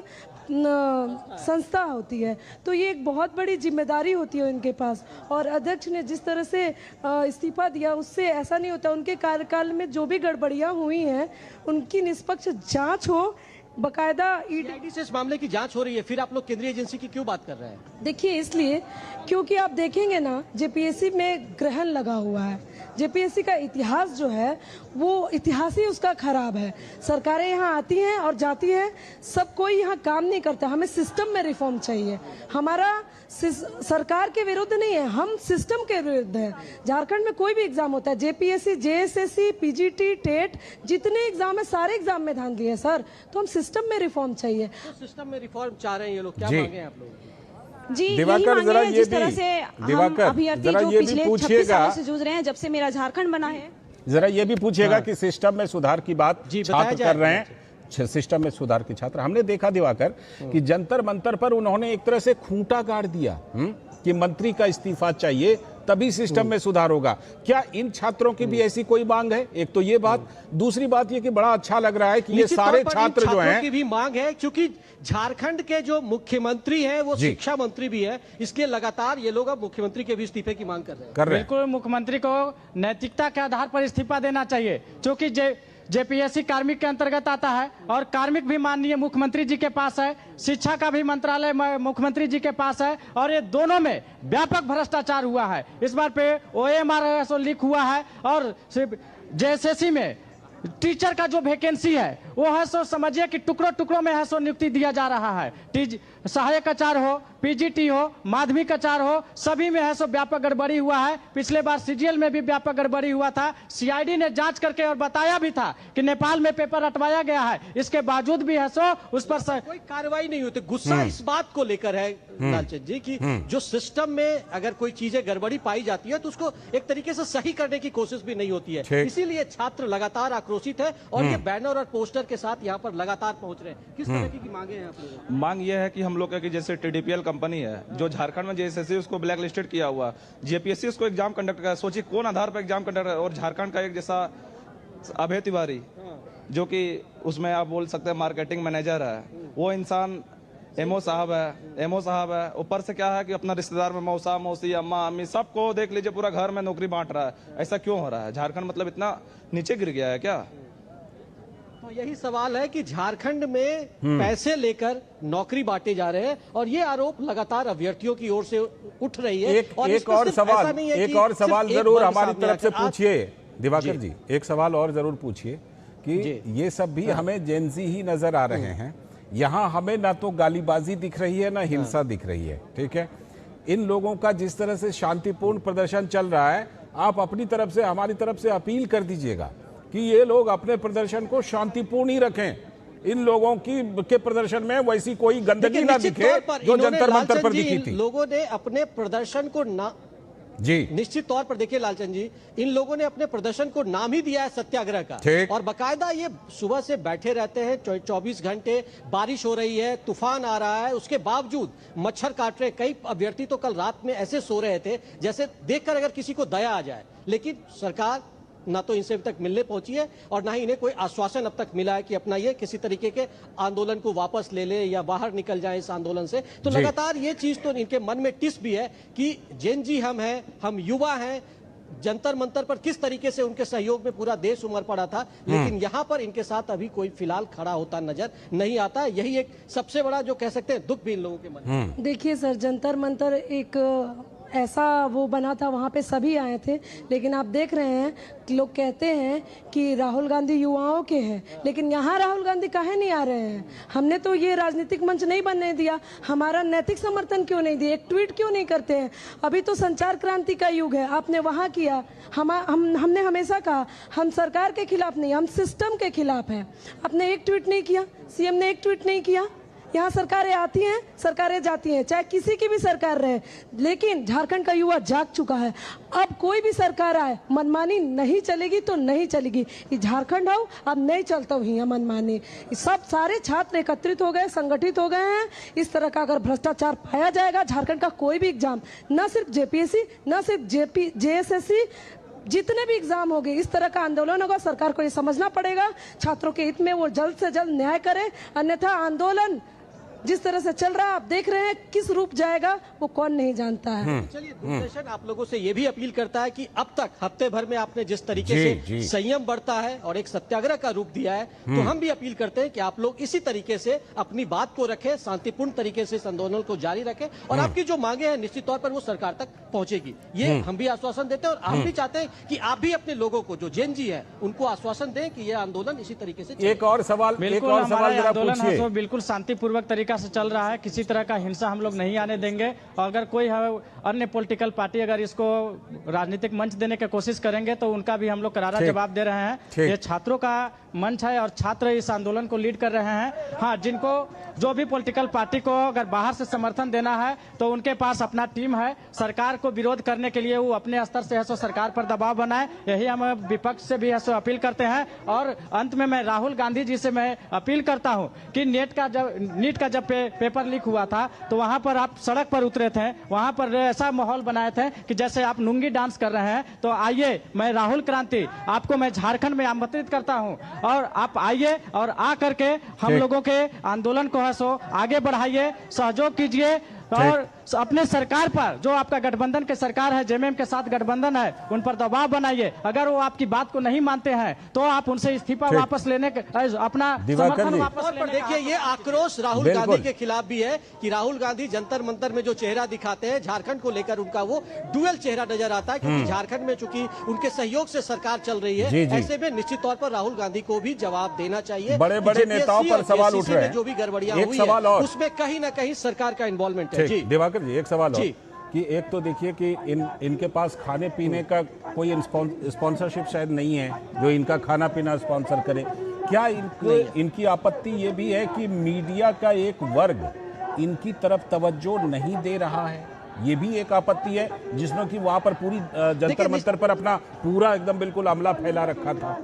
संस्था होती है, तो ये एक बहुत बड़ी जिम्मेदारी होती है उनके पास। और अध्यक्ष ने जिस तरह से इस्तीफा दिया, उससे ऐसा नहीं होता। उनके कार्यकाल में जो भी गड़बड़ियाँ हुई हैं, उनकी निष्पक्ष जांच हो, बकायदा ईडी से इस मामले की जांच हो रही है, फिर आप लोग केंद्रीय एजेंसी की क्यों बात कर रहे हैं? देखिए, इसलिए क्योंकि आप देखेंगे ना, जेपीएससी में ग्रहण लगा हुआ है। जेपीएससी का इतिहास जो है वो इतिहास ही उसका खराब है। सरकारें यहाँ आती हैं और जाती हैं, सब कोई यहाँ काम नहीं करता। हमें सिस्टम में रिफॉर्म चाहिए। हमारा सरकार के विरुद्ध नहीं है, हम सिस्टम के विरुद्ध है। झारखंड में कोई भी एग्जाम होता है, जेपीएससी, जेएसएससी, पीजीटी, टेट, जितने एग्जाम है सारे एग्जाम में धांधली है सर। तो हम सिस्टम में रिफॉर्म चाहिए। तो सिस्टम में रिफॉर्म चाह रहे हैं ये लोग, क्या मांगे हैं आप लोग? जी, यही मांगे हैं जिस तरह से हम अभ्यर्थी जो पिछले 26 सालों से जूझ रहे हैं, जब से मेरा झारखंड बना है। जरा ये भी पूछिएगा कि सिस्टम में सुधार की बात छात्र कर रहे हैं, सिस्टम में सुधार के छात्र। हमने देखा दिवाकर कि जंतर मंतर पर उन्होंने एक तरह से खूंटा गाड़ दिया कि मंत्री का इस्तीफा चाहिए तभी सिस्टम में सुधार होगा। क्या इन छात्रों की भी ऐसी कोई मांग है? एक तो ये बात, दूसरी बात ये कि बड़ा अच्छा लग रहा है कि ये सारे छात्र जो हैं की भी मांग है, क्योंकि झारखंड के जो मुख्यमंत्री हैं वो शिक्षा मंत्री भी है, इसलिए लगातार ये लोग अब मुख्यमंत्री के भी इस्तीफे की मांग कर रहे हैं। बिल्कुल, मुख्यमंत्री को नैतिकता के आधार पर इस्तीफा देना चाहिए, क्योंकि जेपीएससी कार्मिक के अंतर्गत आता है और कार्मिक भी माननीय मुख्यमंत्री जी के पास है, शिक्षा का भी मंत्रालय मुख्यमंत्री जी के पास है, और ये दोनों में व्यापक भ्रष्टाचार हुआ है। इस बार पे OMR लीक हुआ है, और जेएसएससी में टीचर का जो वैकेंसी है वो है सो समझिए कि टुकड़ों टुकड़ों में है सो नियुक्ति दिया जा रहा है। सहायक आचार्य हो, पीजीटी हो, माध्यमिक आचार्य हो, सभी में है सो व्यापक गड़बड़ी हुआ है। पिछले बार सीजीएल में भी व्यापक गड़बड़ी हुआ था। सीआईडी ने जांच करके और बताया भी था कि नेपाल में पेपर हटवाया गया है, इसके बावजूद भी है सो उस पर कोई कार्रवाई नहीं होती। गुस्सा इस बात को लेकर है लालचंद जी की जो सिस्टम में अगर कोई चीजें गड़बड़ी पाई जाती है तो उसको एक तरीके से सही करने की कोशिश भी नहीं होती है। इसीलिए छात्र लगातार आक्रोशित है और ये बैनर और पोस्टर के साथ यहाँ पर लगातार पहुंच रहे हैं। किस तरह की मांगे हैं आप लोगों? मांग ये है कि हम लोग की जैसे TDPL कंपनी है जो झारखंड में जेएसएससी उसको ब्लैक लिस्टेड किया हुआ, जेपीएससी उसको एग्जाम कंडक्ट कर, सोचिए कौन आधार पर एग्जाम कंडक्ट, और झारखंड का एक जैसा अभय तिवारी जो कि उसमें आप बोल सकते हैं मार्केटिंग मैनेजर है, वो इंसान एमओ साहब है, ऊपर से क्या है कि अपना रिश्तेदार में मौसा मौसी अम्मा अम्मी सबको देख लीजिए, पूरा घर में नौकरी बांट रहा है। ऐसा क्यों हो रहा है? झारखंड मतलब इतना नीचे गिर गया है क्या? तो यही सवाल है कि झारखंड में पैसे लेकर नौकरी बांटे जा रहे हैं और ये आरोप लगातार अभ्यर्थियों की ओर से उठ रही है। एक और सवाल जरूर हमारी तरफ से पूछिए दिवाकर जी, एक सवाल और जरूर पूछिए कि ये सब भी हमें जेनजी ही नजर आ रहे हैं। यहाँ हमें ना तो गालीबाजी दिख रही है ना हिंसा दिख रही है, ठीक है। इन लोगों का जिस तरह से शांतिपूर्ण प्रदर्शन चल रहा है, आप अपनी तरफ से हमारी तरफ से अपील कर दीजिएगा कि ये लोग अपने प्रदर्शन को शांतिपूर्ण ही रखें। इन लोगों के प्रदर्शन में वैसी कोई गंदगी ना दिखे जो जंतर मंतर पर दिखी थी। लोगों ने अपने प्रदर्शन को निश्चित तौर पर देखिए लालचंद जी, इन लोगों ने अपने प्रदर्शन को नाम ही दिया है सत्याग्रह का, और बाकायदा ये सुबह से बैठे रहते हैं 24 घंटे। बारिश हो रही है, तूफान आ रहा है, उसके बावजूद मच्छर काट रहे। कई अभ्यर्थी तो कल रात में ऐसे सो रहे थे जैसे देखकर अगर किसी को दया आ जाए, लेकिन सरकार ना तो इनसे अभी तक मिलने पहुंची है और ना ही इन्हें कोई आश्वासन अब तक मिला है कि अपना ये किसी तरीके के आंदोलन को वापस ले ले या बाहर निकल जाए इस आंदोलन से। तो लगातार ये चीज तो इनके मन में टिस भी है कि जेन जी हम हैं, हम युवा हैं। जंतर मंतर पर किस तरीके से उनके सहयोग में पूरा देश उमड़ पड़ा था, लेकिन यहाँ पर इनके साथ अभी कोई फिलहाल खड़ा होता नजर नहीं आता। यही एक सबसे बड़ा जो कह सकते हैं दुख भी इन लोगों के मन में। देखिए सर, जंतर मंतर एक ऐसा वो बना था, वहाँ पे सभी आए थे, लेकिन आप देख रहे हैं लोग कहते हैं कि राहुल गांधी युवाओं के हैं, लेकिन यहाँ राहुल गांधी काहे नहीं आ रहे हैं? हमने तो ये राजनीतिक मंच नहीं बनने दिया, हमारा नैतिक समर्थन क्यों नहीं दिया, एक ट्वीट क्यों नहीं करते हैं? अभी तो संचार क्रांति का युग है, आपने वहाँ किया। हमने हमेशा कहा हम सरकार के खिलाफ नहीं, हम सिस्टम के खिलाफ हैं। आपने एक ट्वीट नहीं किया, सीएम ने एक ट्वीट नहीं किया। यहाँ सरकारें आती हैं, सरकारें जाती हैं, चाहे किसी की भी सरकार रहे, लेकिन झारखंड का युवा जाग चुका है। अब कोई भी सरकार आए, मनमानी नहीं चलेगी तो नहीं चलेगी। ये झारखंड हो, अब नहीं चलता हुई है मनमानी। सब सारे छात्र एकत्रित हो गए, संगठित हो गए हैं। इस तरह का अगर भ्रष्टाचार पाया जाएगा, झारखंड का कोई भी एग्जाम, न सिर्फ जेपीएससी, न सिर्फ जेएसएससी, जितने भी एग्जाम हो गए, इस तरह का आंदोलन होगा। सरकार को ये समझना पड़ेगा, छात्रों के हित में वो जल्द से जल्द न्याय करे, अन्यथा आंदोलन जिस तरह से चल रहा है, आप देख रहे हैं किस रूप जाएगा वो कौन नहीं जानता है। चलिए, दूरदर्शन आप लोगों से ये भी अपील करता है कि अब तक हफ्ते भर में आपने जिस तरीके से संयम बढ़ता है और एक सत्याग्रह का रूप दिया है, तो हम भी अपील करते हैं कि आप लोग इसी तरीके से अपनी बात को रखें, शांतिपूर्ण तरीके से इस आंदोलन को जारी रखें और आपकी जो मांगे हैं निश्चित तौर पर वो सरकार तक पहुंचेगी। ये हम भी आश्वासन देते हैं और हम भी चाहते हैं कि आप भी अपने लोगों को, जो जेन जी है, उनको आश्वासन दें कि ये आंदोलन इसी तरीके से। एक और सवाल आंदोलन बिल्कुल शांतिपूर्वक तरीका से चल रहा है, किसी तरह का हिंसा हम लोग नहीं आने देंगे। और अगर कोई अन्य पॉलिटिकल पार्टी अगर इसको राजनीतिक मंच देने की कोशिश करेंगे तो उनका भी हम लोग करारा जवाब दे रहे हैं। ये छात्रों का मंच है और छात्र इस आंदोलन को लीड कर रहे हैं। हाँ, जिनको जो भी पॉलिटिकल पार्टी को अगर बाहर से समर्थन देना है तो उनके पास अपना टीम है। सरकार को विरोध करने के लिए वो अपने स्तर से है सो सरकार पर दबाव बनाए, यही हम विपक्ष से भी है सो अपील करते हैं। और अंत में मैं राहुल गांधी जी से मैं अपील करता हूं कि नीट का जब पेपर लीक हुआ था तो वहां पर आप सड़क पर उतरे थे, वहां पर ऐसा माहौल बनाए थे कि जैसे आप लुंगी डांस कर रहे हैं। तो आइए, मैं राहुल क्रांति आपको मैं झारखंड में आमंत्रित करता हूं और आप आइए और आ करके हम लोगों के आंदोलन को है सो आगे बढ़ाइए, सहयोग कीजिए और अपने सरकार पर, जो आपका गठबंधन के सरकार है, जेएमएम के साथ गठबंधन है, उन पर दबाव बनाइए। अगर वो आपकी बात को नहीं मानते हैं तो आप उनसे इस्तीफा वापस लेने के, अपना समर्थन वापस लेने। पर देखिए, ये आक्रोश राहुल गांधी के खिलाफ भी है कि राहुल गांधी जंतर मंतर में जो चेहरा दिखाते हैं झारखंड को लेकर, उनका वो डुअल चेहरा नजर आता है, क्योंकि झारखंड में चूंकि उनके सहयोग से सरकार चल रही है, ऐसे में निश्चित तौर पर राहुल गांधी को भी जवाब देना चाहिए। बड़े बड़े नेताओं पर सवाल उठ रहे हैं, जो भी गड़बड़ियां हुई है उसमें कहीं ना कहीं सरकार का इन्वॉल्वमेंट है। जी दिवाकर जी, एक सवाल और कि एक तो देखिए कि इनके पास खाने पीने का कोई स्पॉन्सरशिप शायद नहीं है जो इनका खाना पीना स्पॉन्सर करे। क्या इनकी आपत्ति ये भी है कि मीडिया का एक वर्ग इनकी तरफ तवज्जो नहीं दे रहा है? ये भी एक आपत्ति है, जिसमें कि वहां पर पूरी जंतर मंतर पर अपना पूरा एकदम बिल्कुल अमला फैला रखा था।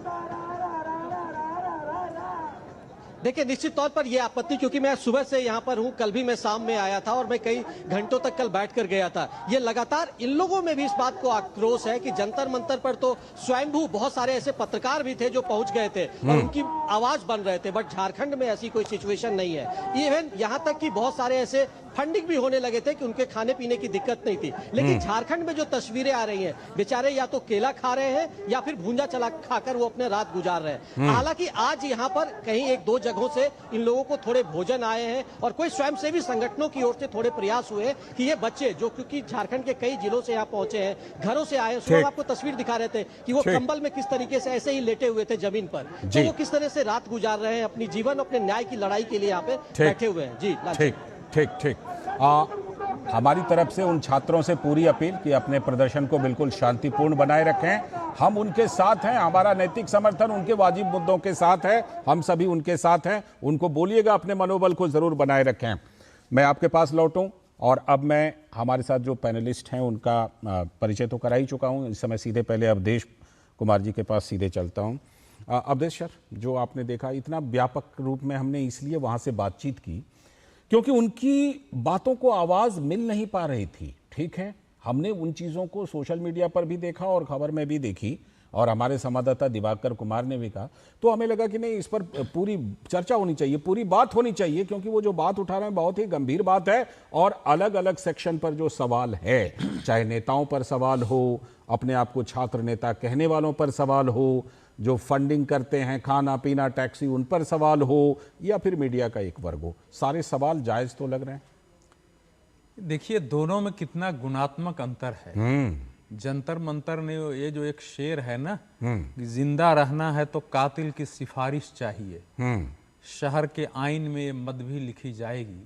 देखिए, निश्चित तौर पर यह आपत्ति, क्योंकि मैं सुबह से यहाँ पर हूँ, कल भी मैं शाम में आया था और मैं कई घंटों तक कल बैठ कर गया था। ये लगातार इन लोगों में भी इस बात को आक्रोश है कि जंतर मंतर पर तो स्वयंभू बहुत सारे ऐसे पत्रकार भी थे जो पहुंच गए थे और उनकी आवाज बन रहे थे, बट झारखंड में ऐसी कोई सिचुएशन नहीं है। इवन यहाँ तक कि बहुत सारे ऐसे फंडिंग भी होने लगे थे कि उनके खाने पीने की दिक्कत नहीं थी। लेकिन झारखंड में जो तस्वीरें आ रही हैं, बेचारे या तो केला खा रहे हैं या फिर भूंजा चला खाकर वो अपने रात गुजार रहे हैं। हालांकि आज यहाँ पर कहीं एक दो जगहों से इन लोगों को थोड़े भोजन आए हैं और कोई स्वयंसेवी संगठनों की ओर से थोड़े प्रयास हुए कि ये बच्चे जो, क्योंकि झारखंड के कई जिलों से यहाँ पहुंचे हैं, घरों से आए, सुबह आपको तस्वीर दिखा रहे थे कि वो कंबल में किस तरीके से ऐसे ही लेटे हुए थे जमीन पर, तो वो किस तरह से रात गुजार रहे हैं, अपनी जीवन, अपने न्याय की लड़ाई के लिए यहाँ पे बैठे हुए हैं। जी ठीक ठीक ठीक। हमारी तरफ से उन छात्रों से पूरी अपील कि अपने प्रदर्शन को बिल्कुल शांतिपूर्ण बनाए रखें। हम उनके साथ हैं, हमारा नैतिक समर्थन उनके वाजिब मुद्दों के साथ है, हम सभी उनके साथ हैं। उनको बोलिएगा अपने मनोबल को जरूर बनाए रखें। मैं आपके पास लौटूं और अब मैं हमारे साथ जो पैनलिस्ट हैं उनका परिचय तो करा ही चुका हूं। इस समय सीधे पहले अवधेश कुमार जी के पास सीधे चलता हूं। अवधेश सर, जो आपने देखा, इतना व्यापक रूप में हमने इसलिए वहां से बातचीत की क्योंकि उनकी बातों को आवाज मिल नहीं पा रही थी। ठीक है, हमने उन चीज़ों को सोशल मीडिया पर भी देखा और खबर में भी देखी और हमारे संवाददाता दिवाकर कुमार ने भी कहा, तो हमें लगा कि नहीं, इस पर पूरी चर्चा होनी चाहिए, पूरी बात होनी चाहिए, क्योंकि वो जो बात उठा रहे हैं बहुत ही गंभीर बात है और अलग अलग सेक्शन पर जो सवाल है, चाहे नेताओं पर सवाल हो, अपने आप को छात्र नेता कहने वालों पर सवाल हो, जो फंडिंग करते हैं, खाना पीना टैक्सी, उन पर सवाल हो, या फिर मीडिया का एक वर्ग हो, सारे सवाल जायज तो लग रहे हैं। देखिए, दोनों में कितना गुणात्मक अंतर है। जंतर मंतर ने ये जो एक शेर है ना, जिंदा रहना है तो कातिल की सिफारिश चाहिए, शहर के आईन में मद भी लिखी जाएगी,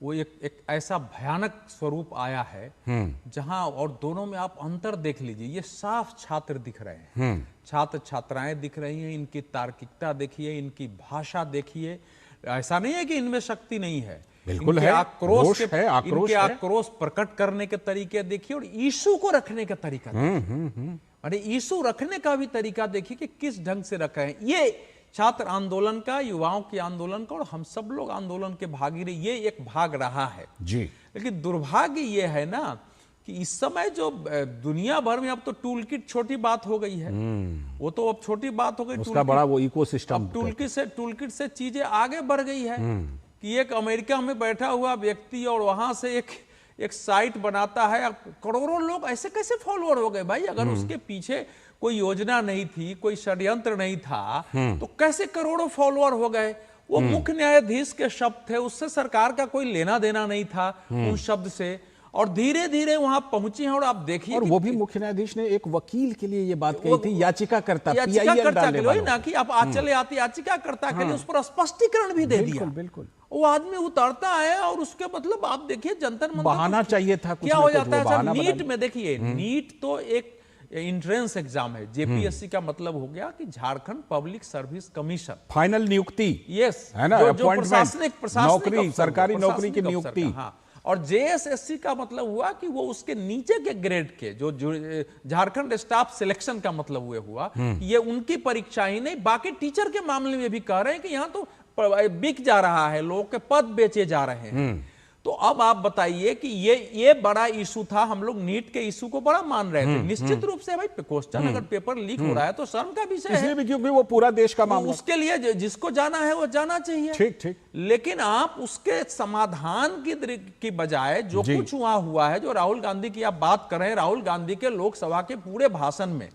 वो एक ऐसा भयानक स्वरूप आया है जहां, और दोनों में आप अंतर देख लीजिए, ये साफ छात्र दिख रहे हैं, छात्र छात्राएं दिख रही हैं, इनकी तार्किकता देखिए, इनकी भाषा देखिए। ऐसा नहीं है कि इनमें शक्ति नहीं है, बिल्कुल है, आक्रोश है, इनके आक्रोश प्रकट करने के तरीके देखिए और ईशु को रखने का तरीका देखिए। अरे ईशु रखने का भी तरीका देखिए कि किस ढंग से रखे हैं। ये छात्र आंदोलन का, युवाओं के आंदोलन का और हम सब लोग आंदोलन के भागीदार, ये एक भाग रहा है जी। लेकिन दुर्भाग्य ये है ना कि इस समय जो दुनिया भर में अब तो टूल किट छोटी बात हो गई है, वो तो अब छोटी बात हो गई, उसका बड़ा वो इकोसिस्टम, टूल किट से चीजें आगे बढ़ गई है कि एक अमेरिका में बैठा हुआ व्यक्ति और वहां से एक साइट बनाता है, करोड़ों लोग ऐसे कैसे फॉलोअर हो गए भाई? अगर उसके पीछे कोई योजना नहीं थी, कोई षड्यंत्र नहीं था, तो कैसे करोड़ों फॉलोअर हो गए? वो मुख्य न्यायाधीश के शब्द थे, उससे सरकार का कोई लेना देना नहीं था उन शब्द से, और धीरे धीरे वहां पहुंची हैं। और आप देखिए, और वो भी मुख्य न्यायाधीश ने एक वकील के लिए ये बात कही थी, याचिकाकर्ता के लिए ना, कि आप आज चले आते याचिकाकर्ता के लिए उस पर स्पष्टीकरण भी दे दिया। बिल्कुल वो आदमी उतरता है और उसके मतलब आप देखिए, जंतर मंतर बहाना चाहिए था, क्या हो जाता है सर? नीट में देखिए, नीट तो इंट्रेंस एग्जाम है। जेपीएससी का मतलब हो गया कि Jharkhand public service commission, final नियुक्ति, यस, है ना, जो प्रशासनिक नौकरी, सरकारी नौकरी की नियुक्ति। हाँ, और जेएसएससी का मतलब हुआ कि वो उसके नीचे के ग्रेड के जो झारखंड स्टाफ सिलेक्शन का मतलब हुआ ये उनकी परीक्षा ही नहीं, बाकी टीचर के मामले में भी कह रहे हैं कि यहाँ तो बिक जा रहा है, लोगों के पद बेचे जा रहे हैं। तो अब आप बताइए कि ये बड़ा इशू था, हम लोग नीट के इशू को बड़ा मान रहे थे। निश्चित रूप से भाई क्वेश्चन अगर पेपर लीक हो रहा है तो शर्म का विषय है, इसलिए भी क्योंकि वो पूरा देश का मामला, उसके लिए जिसको जाना है वो जाना चाहिए। ठीक ठीक। लेकिन आप उसके समाधान की बजाय जो कुछ वहां हुआ है, जो राहुल गांधी की आप बात कर रहे हैं, राहुल गांधी के लोकसभा के पूरे भाषण में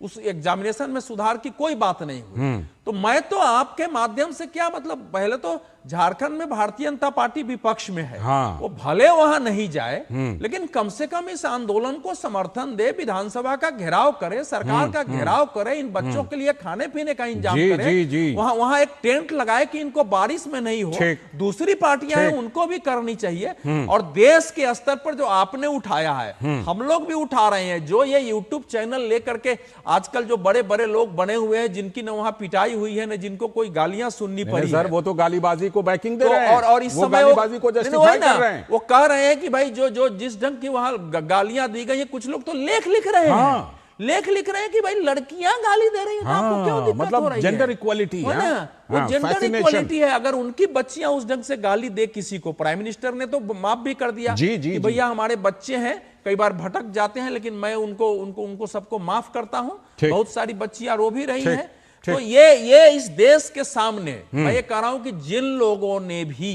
उस एग्जामिनेशन में सुधार की कोई बात नहीं हुई। तो मैं तो आपके माध्यम से क्या मतलब, पहले तो झारखंड में भारतीय जनता पार्टी विपक्ष में है, वो भले वहां नहीं जाए लेकिन कम से कम इस आंदोलन को समर्थन दे, विधानसभा का घेराव करे, सरकार का घेराव करे, इन बच्चों के लिए खाने पीने का इंतजाम करे, वहां एक टेंट लगाए कि इनको बारिश में नहीं हो। दूसरी पार्टियां हैं उनको भी करनी चाहिए। और देश के स्तर पर जो आपने उठाया है, हम लोग भी उठा रहे हैं। जो ये यूट्यूब चैनल लेकर के आजकल जो बड़े बड़े लोग बने हुए हैं, जिनकी न वहां पिटाई हुई है, न जिनको कोई गालियां सुननी पड़ी सर, वो तो गालीबाजी को बैकिंग दे रहे हैं, और इस वो समय गालीबाजी को जस्टिफाई कर रहे हैं। वो कह रहे हैं कि भाई जो जिस ढंग की वहां गालियां दी गई है, कुछ लोग तो लेख लिख रहे हैं, लेख लिख रहे हैं कि भाई लड़कियां गाली दे रही हैं, आपको क्यों दिक्कत मतलब हो रही है? जेंडर इक्वालिटी है ना, वो जेंडर इक्वालिटी है। अगर उनकी बच्चियां उस ढंग से गाली दे किसी को, प्राइम मिनिस्टर ने तो माफ भी कर दिया कि भैया हमारे बच्चे हैं, कई बार भटक जाते हैं, लेकिन मैं उनको सबको माफ करता हूं। बहुत सारी बच्चियां रो भी रही हैं। तो ये इस देश के सामने मैं ये कह रहा हूं कि जिन लोगों ने भी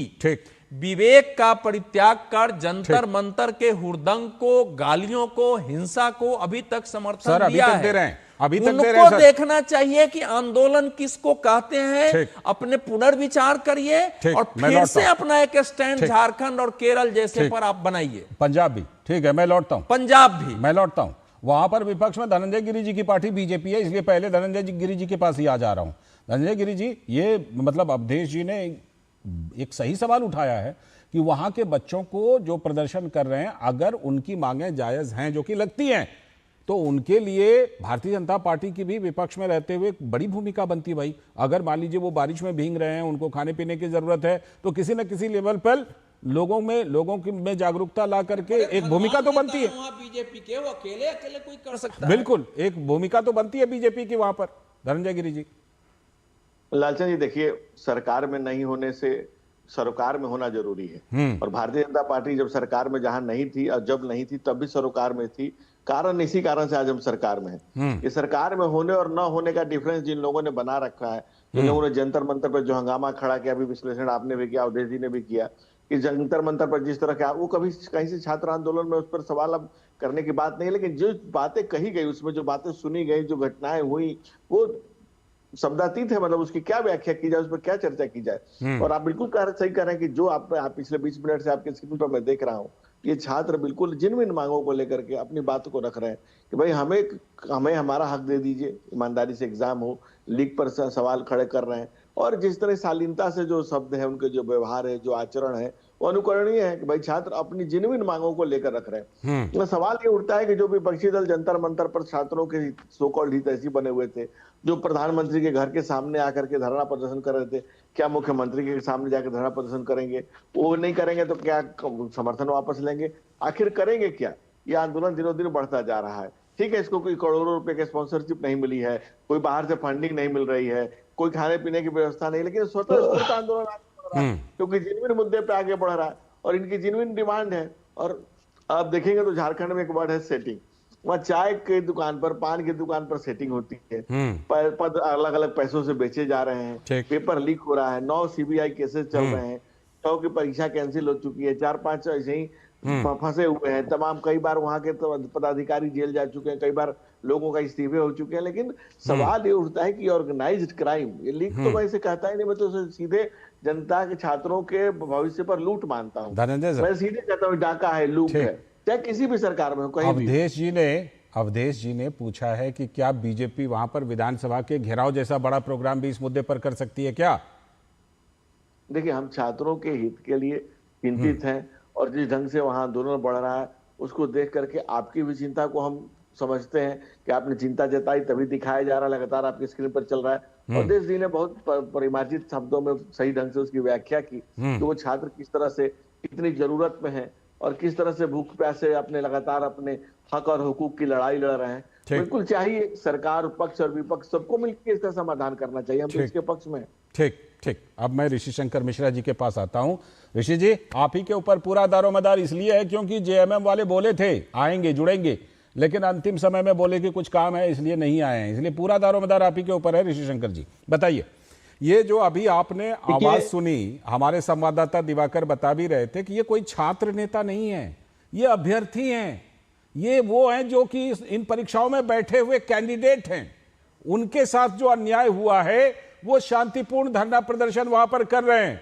विवेक का परित्याग कर जंतर मंतर के हुड़दंग को, गालियों को, हिंसा को अभी तक समर्थन दिया है, दे रहे हैं, अभी तक उनको देखना चाहिए कि आंदोलन किसको कहते हैं, अपने पुनर्विचार करिए और फिर से अपना एक स्टैंड झारखंड और केरल जैसे पर आप बनाइए। पंजाब भी ठीक है, मैं लौटता हूं, पंजाब भी मैं लौटता हूं। वहां पर विपक्ष में धनंजय गिरी जी की पार्टी बीजेपी है, इसलिए पहले धनंजय गिरी जी के पास ही आ जा रहा हूं। धनंजय गिरी जी, ये मतलब अवधेश जी ने एक सही सवाल उठाया है कि वहां के बच्चों को जो प्रदर्शन कर रहे हैं, अगर उनकी मांगें जायज हैं, जो कि लगती हैं, तो उनके लिए भारतीय जनता पार्टी की भी विपक्ष में रहते हुए बड़ी भूमिका बनती है। भाई अगर मान लीजिए वो बारिश में भीग रहे हैं, उनको खाने पीने की जरूरत है, तो किसी न किसी लेवल पर लोगों में जागरूकता ला करके एक भूमिका तो बनती है। बीजेपी के वो अकेले कोई कर सकता है, बिल्कुल एक भूमिका तो बनती है बीजेपी की वहां पर। धनंजय गिरी जी। लालचंद जी, देखिए, सरकार में नहीं होने से सरोकार में होना जरूरी है, और भारतीय जनता पार्टी जब सरकार में जहां नहीं थी और जब नहीं थी तब भी सरोकार में थी। कारण इसी कारण से आज हम सरकार में हैं। कि सरकार में होने और न होने का डिफरेंस जिन लोगों ने बना रखा है, जिन लोगों ने जंतर मंतर पर जो हंगामा खड़ा किया, अभी विश्लेषण आपने भी किया, अवधेश जी ने भी किया, कि जंतर मंतर पर जिस तरह का, वो कभी कहीं से छात्र आंदोलन में उस पर सवाल अब करने की बात नहीं है, लेकिन जो बातें कही गई, उसमें जो बातें सुनी गई, जो घटनाएं हुई, वो शब्दातीत है। मतलब उसकी क्या व्याख्या की जाए, उस पर क्या चर्चा की जाए। और आप बिल्कुल सही कह रहे हैं कि जो आप पिछले 20 मिनट से आपके स्क्रीन पर मैं देख रहा हूँ, ये छात्र बिल्कुल जिनविन मांगों को लेकर के अपनी बात को रख रहे हैं कि भाई हमें हमारा हक दे दीजिए, ईमानदारी से एग्जाम हो, लीक पर सवाल खड़े कर रहे हैं। और जिस तरह शालीनता से जो शब्द है, उनके जो व्यवहार है, जो आचरण है, वो अनुकरणीय है कि भाई छात्र अपनी जिनविन मांगों को लेकर रख रहे हैं। तो सवाल ये उठता है कि जो विपक्षी दल जंतर मंतर पर छात्रों के सो कॉल्ड हितैषी बने हुए थे, जो प्रधानमंत्री के घर के सामने आकर के धरना प्रदर्शन कर रहे थे, क्या मुख्यमंत्री के सामने जाकर धरना प्रदर्शन करेंगे? वो नहीं करेंगे तो क्या समर्थन वापस लेंगे? आखिर करेंगे क्या? ये आंदोलन दिनों दिन बढ़ता जा रहा है। ठीक है, इसको कोई करोड़ों रुपए की स्पॉन्सरशिप नहीं मिली है, कोई बाहर से फंडिंग नहीं मिल रही है, कोई खाने पीने की व्यवस्था नहीं, लेकिन स्वतः आंदोलन क्योंकि जिनविन मुद्दे पे आगे बढ़ रहा है और इनकी जिनविन डिमांड है। और आप देखेंगे तो झारखंड में एक वर्ड है सेटिंग। वहाँ चाय की दुकान पर, पान की दुकान पर सेटिंग होती है, पद अलग अलग पैसों से बेचे जा रहे हैं, पेपर लीक हो रहा है, 9 सीबीआई केसेस चल रहे हैं, 100 की परीक्षा कैंसिल हो चुकी है, 4-5 ऐसे ही फंसे हुए हैं तमाम। कई बार वहां के पदाधिकारी जेल जा चुके हैं, कई बार लोगों का इस्तीफे हो चुके हैं। लेकिन सवाल ये उठता है कि ऑर्गेनाइज्ड क्राइम, ये लीक तो मैं इसे कहता ही नहीं, मैं तो सीधे जनता के, छात्रों के भविष्य पर लूट मानता हूँ। मैं सीधे कहता हूँ डाका है, लूट है, चाहे किसी भी सरकार में हो, कहीं भी। अवधेश जी ने पूछा है कि क्या बीजेपी वहां पर विधानसभा के घेराव जैसा बड़ा प्रोग्राम भी इस मुद्दे पर कर सकती है क्या? देखिए, हम छात्रों के हित के लिए चिंतित हैं, और जिस ढंग से वहां आंदोलन बढ़ रहा है उसको देख करके आपकी भी चिंता को हम समझते हैं कि आपने चिंता जताई तभी दिखाया जा रहा है, लगातार आपकी स्क्रीन पर चल रहा है। और देश जी ने बहुत परिमार्जित शब्दों में सही ढंग से उसकी व्याख्या की कि वो छात्र किस तरह से कितनी जरूरत में है और किस तरह से भूख प्यासे अपने लगातार अपने हक और हुकूक की लड़ाई लड़ रहे हैं। बिल्कुल चाहिए सरकार, पक्ष और विपक्ष सबको मिलकर इसका समाधान करना चाहिए, हम तो इसके पक्ष में। ठीक ठीक, अब मैं ऋषि शंकर मिश्रा जी के पास आता हूं। ऋषि जी, आप ही के ऊपर पूरा दारोमदार इसलिए है क्योंकि जेएमएम वाले बोले थे आएंगे जुड़ेंगे, लेकिन अंतिम समय में बोले कि कुछ काम है इसलिए नहीं आए हैं, इसलिए पूरा दारोमदार आप ही के ऊपर है। ऋषि शंकर जी बताइए, ये जो अभी आपने आवाज सुनी, हमारे संवाददाता दिवाकर बता भी रहे थे कि ये कोई छात्र नेता नहीं है, ये अभ्यर्थी हैं, ये वो हैं जो कि इन परीक्षाओं में बैठे हुए कैंडिडेट हैं। उनके साथ जो अन्याय हुआ है वो शांतिपूर्ण धरना प्रदर्शन वहां पर कर रहे हैं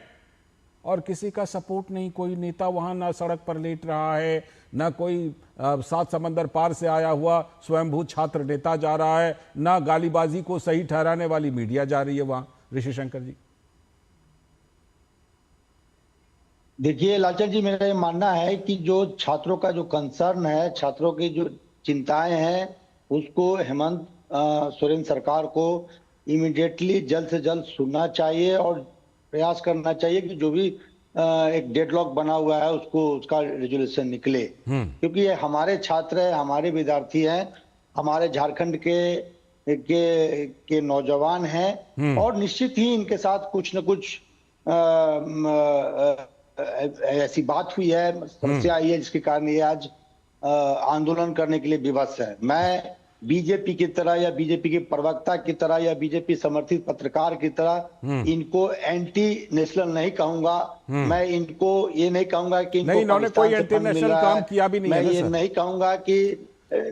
और किसी का सपोर्ट नहीं, कोई नेता वहां ना सड़क पर लेट रहा है, ना कोई सात समंदर पार से आया हुआ स्वयंभू छात्र नेता जा रहा है, ना गालीबाजी को सही ठहराने वाली मीडिया जा रही है वहां। ऋषि शंकर जी देखिए लालचंद जी, मेरा ये मानना है कि जो छात्रों का जो कंसर्न है, छात्रों की जो चिंताएं हैं, उसको हेमंत सोरेन सरकार को इमीडिएटली जल्द से जल्द सुनना चाहिए और प्रयास करना चाहिए कि जो भी एक डेडलॉक बना हुआ है उसको उसका रेजोल्यूशन निकले, क्योंकि ये हमारे छात्र हैं, हमारे विद्यार्थी हैं, हमारे झारखंड के नौजवान हैं और निश्चित ही इनके साथ कुछ न कुछ ऐसी बात हुई है, समस्या आई है जिसके कारण ये आज आंदोलन करने के लिए विवश है। मैं बीजेपी की तरह या बीजेपी के प्रवक्ता की तरह या बीजेपी समर्थित पत्रकार की तरह इनको एंटी नेशनल नहीं कहूंगा, मैं इनको ये नहीं कहूंगा कि नहीं, इन्होंने कोई एंटी नेशनल काम किया भी नहीं मैं है। ये नहीं कहूंगा कि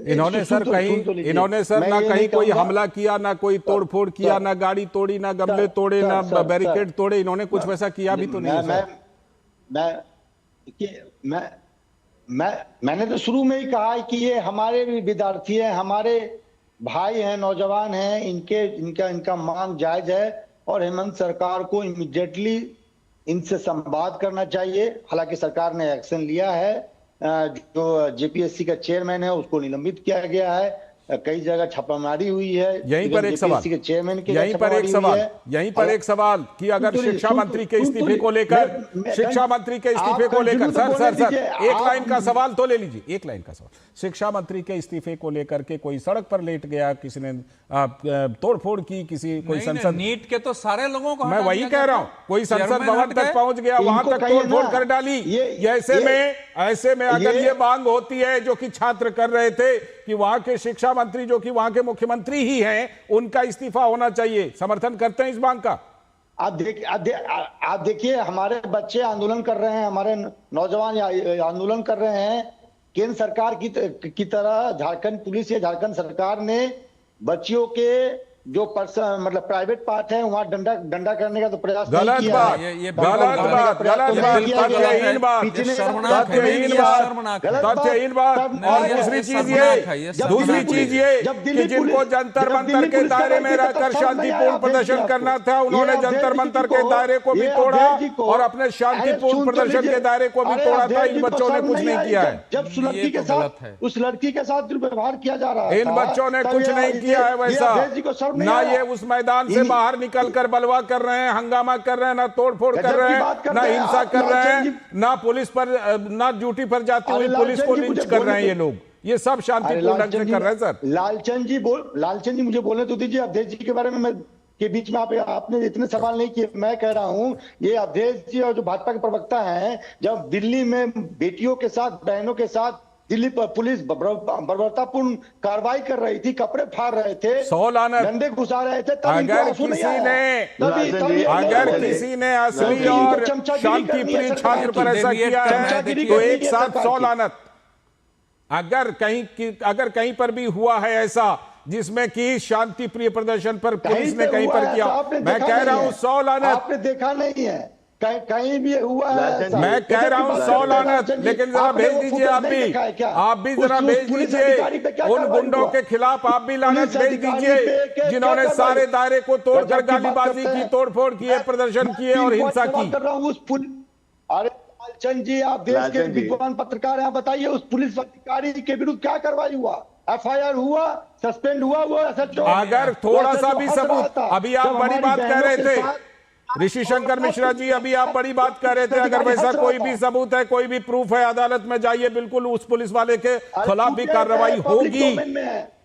इन्होंने सर इन्होंने सर ना कहीं कोई हमला किया, ना कोई तोड़फोड़ किया, ना गाड़ी तोड़ी, ना गमले तोड़े, ना बैरिकेड तोड़े, इन्होंने कुछ वैसा किया भी तो नहीं है। मैंने तो शुरू में ही कहा है कि ये हमारे भी विद्यार्थी हैं, हमारे भाई हैं, नौजवान हैं, इनका मांग जायज है और हेमंत सरकार को इमीडिएटली इनसे संवाद करना चाहिए। हालांकि सरकार ने एक्शन लिया है, जो जेपीएससी का चेयरमैन है उसको निलंबित किया गया है, कई जगह छापामारी हुई है। यहीं पर एक सवाल, यहीं पर एक सवाल कि अगर शिक्षा मंत्री के इस्तीफे को लेकर, शिक्षा मंत्री के इस्तीफे को लेकर सर एक लाइन का सवाल तो ले लीजिए, एक लाइन का सवाल, शिक्षा मंत्री के इस्तीफे को लेकर के कोई सड़क पर लेट गया, किसी ने तोड़फोड़ की, किसी कोई संसद, नीट के तो सारे लोगों को, मैं वही कह रहा हूं, कोई संसद भवन तक पहुंच गया, वहां तक तोड़फोड़ कर डाली। ऐसे में अगर ये मांग होती है जो कि छात्र कर रहे थे कि वहां के शिक्षा मंत्री जो कि वहां के मुख्यमंत्री ही हैं, उनका इस्तीफा होना चाहिए, समर्थन करते हैं इस मांग का? आप देखिए हमारे बच्चे आंदोलन कर रहे हैं, हमारे नौजवान आंदोलन कर रहे हैं। केंद्र सरकार की तरह झारखंड पुलिस या झारखंड सरकार ने बच्चियों के जो मतलब प्राइवेट पार्ट है वहां डंडा करने का तो प्रयास नहीं किया है। ये तथ्यहीन बात। और दूसरी चीज ये कि जिनको जंतर मंतर के दायरे में रहकर शांतिपूर्ण प्रदर्शन करना था, उन्होंने जंतर मंतर के दायरे को भी तोड़ा और अपने शांतिपूर्ण प्रदर्शन के दायरे को भी तोड़ा था। इन बच्चों ने कुछ नहीं किया है। जब उस लड़की के साथ दुर्व्यवहार किया जा रहा है, इन बच्चों ने कुछ नहीं किया है वैसा। ना ये उस मैदान से बाहर निकलकर बलवा कर रहे हैं, हंगामा कर रहे हैं, ना तोड़फोड़ कर रहे हैं, ना हिंसा कर रहे हैं, ना पुलिस पर, ना ड्यूटी पर जाती हुई पुलिस को लिंच कर रहे हैं ये लोग। ये सब शांतिपूर्ण ढंग से कर रहे हैं सर। लालचंद जी मुझे बोलने तो दीजिए। अवधेश जी के बारे में के बीच में आपने इतने सवाल नहीं किए। मैं कह रहा हूं ये अवधेश जी और जो भाजपा के प्रवक्ता हैं, जब दिल्ली में बेटियों के साथ, बहनों के साथ दिल्ली पर पुलिस बर्बरतापूर्ण कार्रवाई कर रही थी, कपड़े फाड़ रहे थे, डंडे घुसा रहे थे, अगर किसी ने असली और शांतिप्रिय छात्र पर ऐसा किया है तो एक साथ 100 लानत। अगर कहीं पर भी हुआ है ऐसा जिसमें कि शांति प्रिय प्रदर्शन पर पुलिस ने कहीं पर किया, मैं कह रहा हूं 100 लानत। आपने देखा नहीं है, कहीं भी हुआ है। मैं कह रहा हूं 100 लानत। लेकिन जरा भेज दीजिए, आप भी जरा भेज दीजिए उन गुंडों के खिलाफ, आप भी लानत भेज दीजिए जिन्होंने सारे दायरे को तोड़कर गालीबाजी की, तोड़फोड़ किए, प्रदर्शन किए और हिंसा की। अरे लालचंद जी, आप देश के विद्वान पत्रकार हैं, बताइए उस पुलिस अधिकारी के विरुद्ध क्या कार्रवाई हुआ? FIR हुआ, सस्पेंड हुआ वो SHO। अगर थोड़ा सा भी सबूत, अभी आप बड़ी बात कह रहे थे ऋषि शंकर मिश्रा जी, अभी आप बड़ी बात कर रहे थे, अगर वैसा कोई भी सबूत है, कोई भी प्रूफ है, अदालत में जाइए, बिल्कुल उस पुलिस वाले के खिलाफ भी कार्रवाई होगी,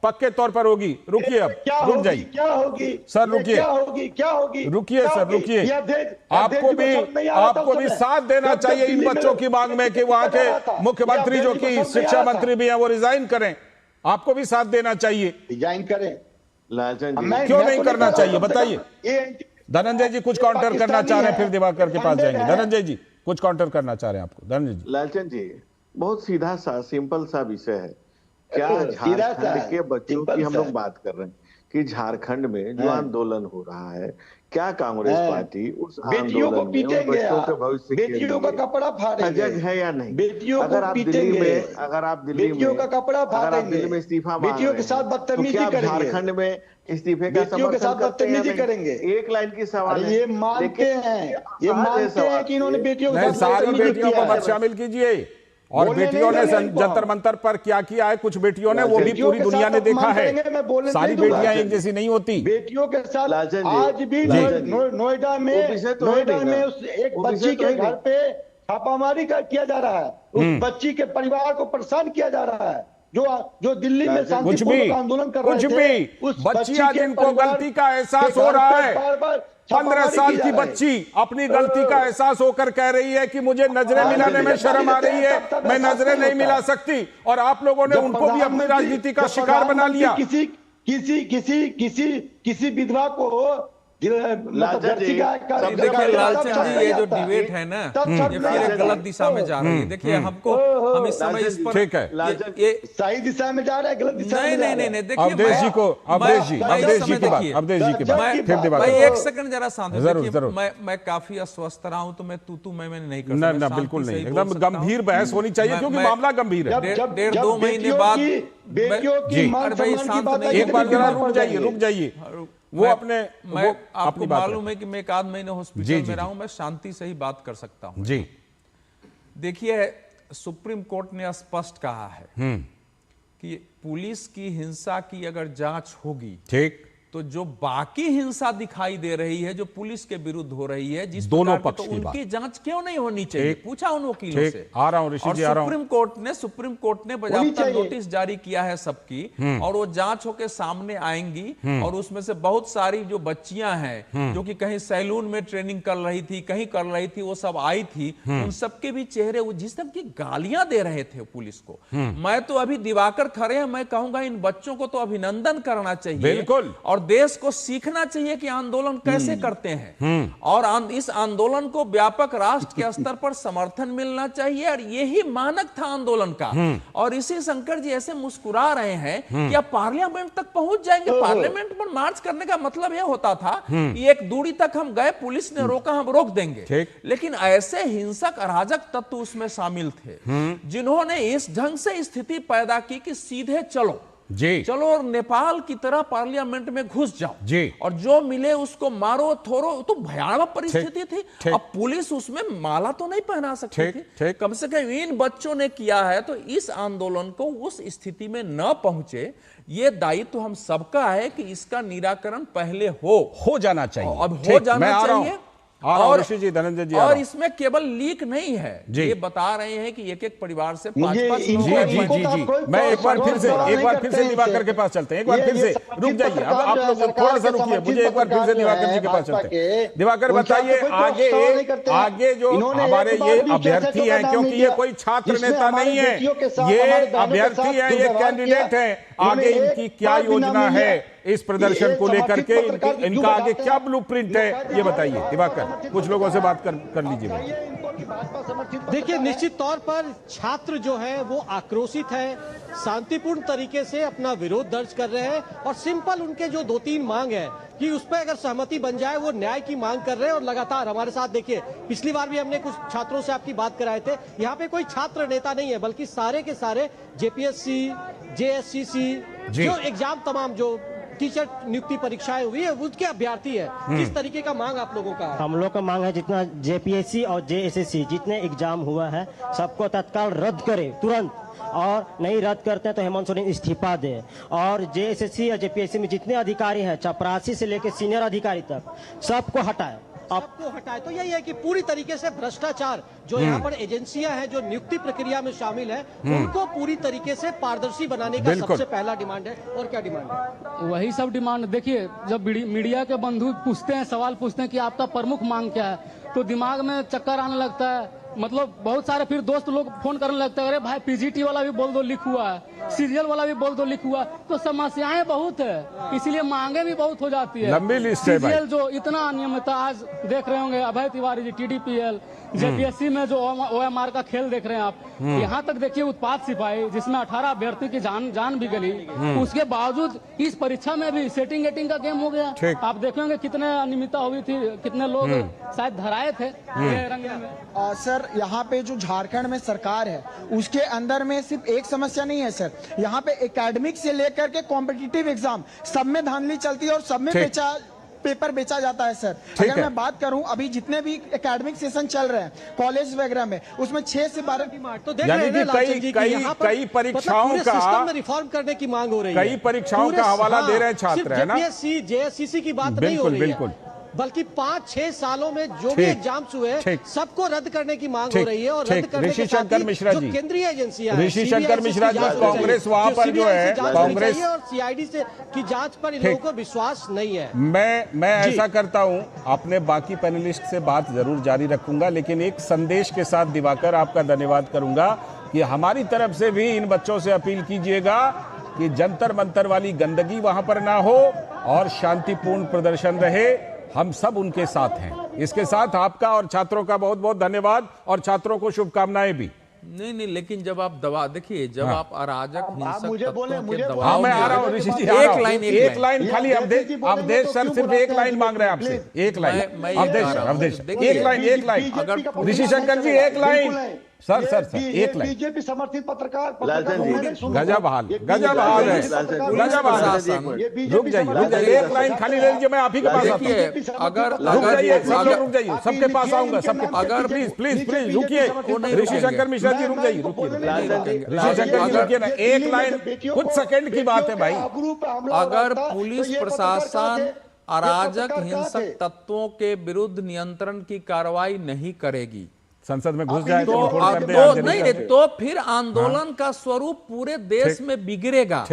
पक्के तौर पर होगी। रुकिए, अब रुक जाइए, क्या होगी सर, रुकिए, क्या होगी, रुकिए सर, रुकिए। आपको भी साथ देना चाहिए इन बच्चों की मांग में कि वहां के मुख्यमंत्री जो कि शिक्षा मंत्री भी हैं वो रिजाइन करें, आपको भी साथ देना चाहिए। रिजाइन करें, लालचंद जी क्यों नहीं करना चाहिए, बताइए। धनंजय जी कुछ काउंटर करना चाह रहे हैं, फिर दिवाकर के पास जाएंगे। धनंजय जी कुछ काउंटर करना चाह रहे हैं आपको, धनंजय जी। लालचंद जी, बहुत सीधा सा सिंपल सा विषय है। क्या झारखंड के बच्चों की हम लोग बात कर रहे हैं कि झारखंड में जो आंदोलन हो रहा है, क्या कांग्रेस पार्टी उस बेटियों को पीटेंगे, बच्चों के भविष्य बेटियों का कपड़ा फाड़ेंगे, सजग है या नहीं? बेटियों अगर को आप पीटेंगे, दिल्ली में बेटियों का कपड़ा फाड़ेंगे, दिल्ली में इस्तीफा बेटियों के साथ बदतमीजी करेंगे, झारखंड में इस्तीफे का बेटियों के साथ बदतमीजी करेंगे। एक लाइन की सवाल है, ये मानते हैं कि इन्होंने बेटियों के साथ सारी बेटियों को मत शामिल कीजिए। और बेटियों ने जंतर मंतर पर क्या किया है, कुछ बेटियों ने, वो भी पूरी दुनिया ने देखा है। सारी बेटियां एक जैसी नहीं होती। बेटियों के साथ आज भी नोएडा में उस एक बच्ची के घर पे छापामारी किया जा रहा है, उस बच्ची के परिवार को परेशान किया जा रहा है, जो दिल्ली में शांतिपूर्ण आंदोलन कर रहे थे। कुछ भी बच्चियां जिनको गलती का एहसास हो रहा है, 15 साल की बच्ची अपनी गलती का एहसास होकर कह रही है कि मुझे नजरें मिलाने में शर्म आ रही है, मैं नजरें नहीं मिला सकती, और आप लोगों ने उनको भी अपनी राजनीति का शिकार बना लिया। किसी विधवा को लालचंद जी, ये जो डिबेट है ना, ये फिर एक गलत दिशा में जा रही है। देखिए हम इस समय इस पर, ठीक है, ये सही दिशा में जा रहा है, गलत दिशा में नहीं। देखिए अवधेश जी को, अवधेश जी की बात, फिर दिवाकर। एक सेकंड जरा शांत हो। देखिए मैं काफी अस्वस्थ रहा हूं, तो मैं तू मैं नहीं कर सकता। ना बिल्कुल नहीं, एकदम गंभीर बहस होनी चाहिए, क्योंकि मामला गंभीर है। 1.5-2 महीने बाद एक बार जरा रुक जाइए। वो अपने आपको मालूम है कि मैं 1 आध महीने हॉस्पिटल में रहा हूं, मैं शांति से ही बात कर सकता हूं। जी देखिए, सुप्रीम कोर्ट ने स्पष्ट कहा है कि पुलिस की हिंसा की अगर जांच होगी, ठीक, तो जो बाकी हिंसा दिखाई दे रही है, जो पुलिस के विरुद्ध हो रही है, जिस दोनों पक्ष की तो उनकी जांच क्यों नहीं होनी चाहिए, पूछा उन वकीलों से। आ रहा हूं ऋषि जी, आ रहा हूं। सुप्रीम कोर्ट ने बाकायदा नोटिस जारी किया है सबकी, और वो जांच होकर सामने आएंगी, और उसमें से बहुत सारी जो बच्चियां हैं जो कि कहीं सैलून में ट्रेनिंग कर रही थी, कहीं कर रही थी, वो सब आई थी, उन सबके भी चेहरे, जिस तरह की गालियां दे रहे थे पुलिस को, मैं तो अभी दिवाकर खड़े हैं, मैं कहूंगा इन बच्चों को तो अभिनंदन करना चाहिए, बिल्कुल, और देश को सीखना चाहिए कि आंदोलन कैसे करते हैं, और इस आंदोलन को व्यापक राष्ट्र के स्तर पर समर्थन मिलना चाहिए, और यही मानक था आंदोलन का। और इसी शंकर जी ऐसे मुस्कुरा रहे हैं कि अब पार्लियामेंट तक पहुंच जाएंगे। पार्लियामेंट पर मार्च करने का मतलब यह होता था कि एक दूरी तक हम गए, पुलिस ने रोका, हम रोक देंगे, लेकिन ऐसे हिंसक अराजक तत्व उसमें शामिल थे जिन्होंने इस ढंग से स्थिति पैदा की कि सीधे चलो और नेपाल की तरह पार्लियामेंट में घुस जाओ जी, और जो मिले उसको मारो थोरो। तो भयानक परिस्थिति थी। अब पुलिस उसमें माला तो नहीं पहना सकती थी, कम से कम इन बच्चों ने किया है, तो इस आंदोलन को उस स्थिति में न पहुंचे, ये दायित्व हम सबका है कि इसका निराकरण पहले हो जाना चाहिए, अब हो जाना चाहिए। और जी, धनंजय जी, और इसमें केवल लीक नहीं है, ये बता रहे हैं कि एक परिवार से 5-5 जी। मैं एक बार फिर से दिवाकर के पास चलते हैं, एक बार फिर से रुक जाइए, अब आप लोग थोड़ा सा रुकिए, मुझे एक बार फिर से दिवाकर जी के पास चलते हैं। दिवाकर बताइए, आगे जो हमारे ये अभ्यर्थी हैं, क्योंकि ये कोई छात्र नेता नहीं है, ये अभ्यर्थी है, ये कैंडिडेट है, आगे इनकी क्या योजना है इस प्रदर्शन को लेकर के, इनका आगे क्या ब्लूप्रिंट है, ये बताइए दिवाकर। कुछ लोगों से बात कर लीजिए। देखिए, निश्चित तौर पर छात्र जो है वो आक्रोशित है, शांतिपूर्ण तरीके से अपना विरोध दर्ज कर रहे हैं, और सिंपल उनके जो 2-3 मांग है कि उस पर अगर सहमति बन जाए, वो न्याय की मांग कर रहे हैं। और लगातार हमारे साथ देखिए, पिछली बार भी हमने कुछ छात्रों से आपकी बात कराए थे, यहाँ पे कोई छात्र नेता नहीं है, बल्कि सारे के सारे JPSC, JSCC जो एग्जाम तमाम जो टीचर नियुक्ति परीक्षाएं हुई है, उसके अभ्यर्थी है, किस तरीके का मांग आप लोगों का है? हम लोग का मांग है जितना जेपीएससी और जेएसएससी जितने एग्जाम हुआ है सबको तत्काल रद्द करे तुरंत, और नहीं रद्द करते हैं तो हेमंत सोरेन इस्तीफा दे। और जेएसएससी और जेपीएससी में जितने अधिकारी हैं चपरासी से लेकर सीनियर अधिकारी तक सबको हटाए, सबको हटाए। तो यही है कि पूरी तरीके से भ्रष्टाचार जो यहाँ पर एजेंसियां हैं जो नियुक्ति प्रक्रिया में शामिल है उनको पूरी तरीके से पारदर्शी बनाने का सबसे पहला डिमांड है। और क्या डिमांड है? वही सब डिमांड। देखिए, जब मीडिया के बंधु पूछते हैं, सवाल पूछते हैं कि आपका प्रमुख मांग क्या है, तो दिमाग में चक्कर आने लगता है। मतलब बहुत सारे फिर दोस्त लोग फोन करने लगते हैं, अरे भाई पीजीटी वाला भी बोल दो लिख हुआ है, सीरियल वाला भी बोल दो लिख हुआ है। तो समस्याएं बहुत है, इसीलिए मांगे भी बहुत हो जाती है। लंबी लिस्ट है भाई। सीरियल जो इतना अनियमितता, आज देख रहे होंगे अभय तिवारी जी TDPL, जेपीएससी में जो OMR का खेल देख रहे हैं आप, यहाँ तक देखिए उत्पाद सिपाही जिसमें 18 अभ्यर्थी की जान भी गई, उसके बावजूद इस परीक्षा में भी सेटिंग का गेम हो गया। आप देखेंगे कितने अनियमितता हुई थी, कितने लोग शायद धराए थे रंगे में। सर, यहाँ पे जो झारखंड में सरकार है उसके अंदर में सिर्फ एक समस्या नहीं है सर, यहाँ पे एकेडमिक से लेकर के कॉम्पिटिटिव एग्जाम सब में धांधली चलती है और सब में पेपर बेचा जाता है सर। अगर मैं बात करूं अभी जितने भी एकेडमिक सेशन चल रहे हैं कॉलेज वगैरह में, उसमें 6 से 12 की मार्च, तो देख रहे हैं कई परीक्षाओं का सिस्टम में रिफॉर्म करने की मांग हो रही है। कई परीक्षाओं का हवाला दे रहे हैं छात्र, है ना? जेपीएससी जेएससीसी की बात नहीं हो रही है, बल्कि 5-6 सालों में जो भी एग्जाम्स हुए सबको रद्द करने की मांग हो रही है। और रद्द करने के साथ ही जो केंद्रीय एजेंसियां ऋषि शंकर मिश्रा जी, कांग्रेस वहां पर जो है कांग्रेस और सीआईडी से की जांच पर इन लोगों को विश्वास नहीं है। मैं ऐसा करता हूं, अपने बाकी पैनलिस्ट से बात जरूर जारी रखूंगा, लेकिन एक संदेश के साथ दिवाकर आपका धन्यवाद करूंगा कि हमारी तरफ से भी इन बच्चों से अपील कीजिएगा कि जंतर मंतर वाली गंदगी वहां पर ना हो और शांतिपूर्ण प्रदर्शन रहे। हम सब उनके साथ हैं। इसके साथ आपका और छात्रों का बहुत बहुत धन्यवाद और छात्रों को शुभकामनाएं भी। नहीं, लेकिन जब आप दबा देखिए, जब आप अराजक हिंसक तत्वों के हाँ, दबाव मैं आ रहा हूँ ऋषि जी, एक लाइन खाली अवधेश सर सिर्फ एक लाइन मांग रहे हैं आपसे, एक लाइन अवधेश एक लाइन अगर ऋषि शंकर जी एक लाइन सर एक लाइन। बीजेपी समर्थित पत्रकार गजब हाल है, गजब हाल है। रुक जाइए, एक लाइन खाली ले लीजिए, मैं आप ही के पास आता हूं। अगर रुक जाइए, सबके पास आऊंगा, सबके अगर प्लीज रुकिए, ऋषि शंकर मिश्रा जी रुक जाइए, ऋषि शंकर जी रुकिए ना, एक लाइन कुछ सेकंड की बात है भाई। अगर पुलिस प्रशासन अराजक हिंसक तत्वों के विरुद्ध नियंत्रण की कार्रवाई नहीं करेगी, संसद में घुस जाए तो फिर आंदोलन का स्वरूप पूरे देश में बिगड़ेगा,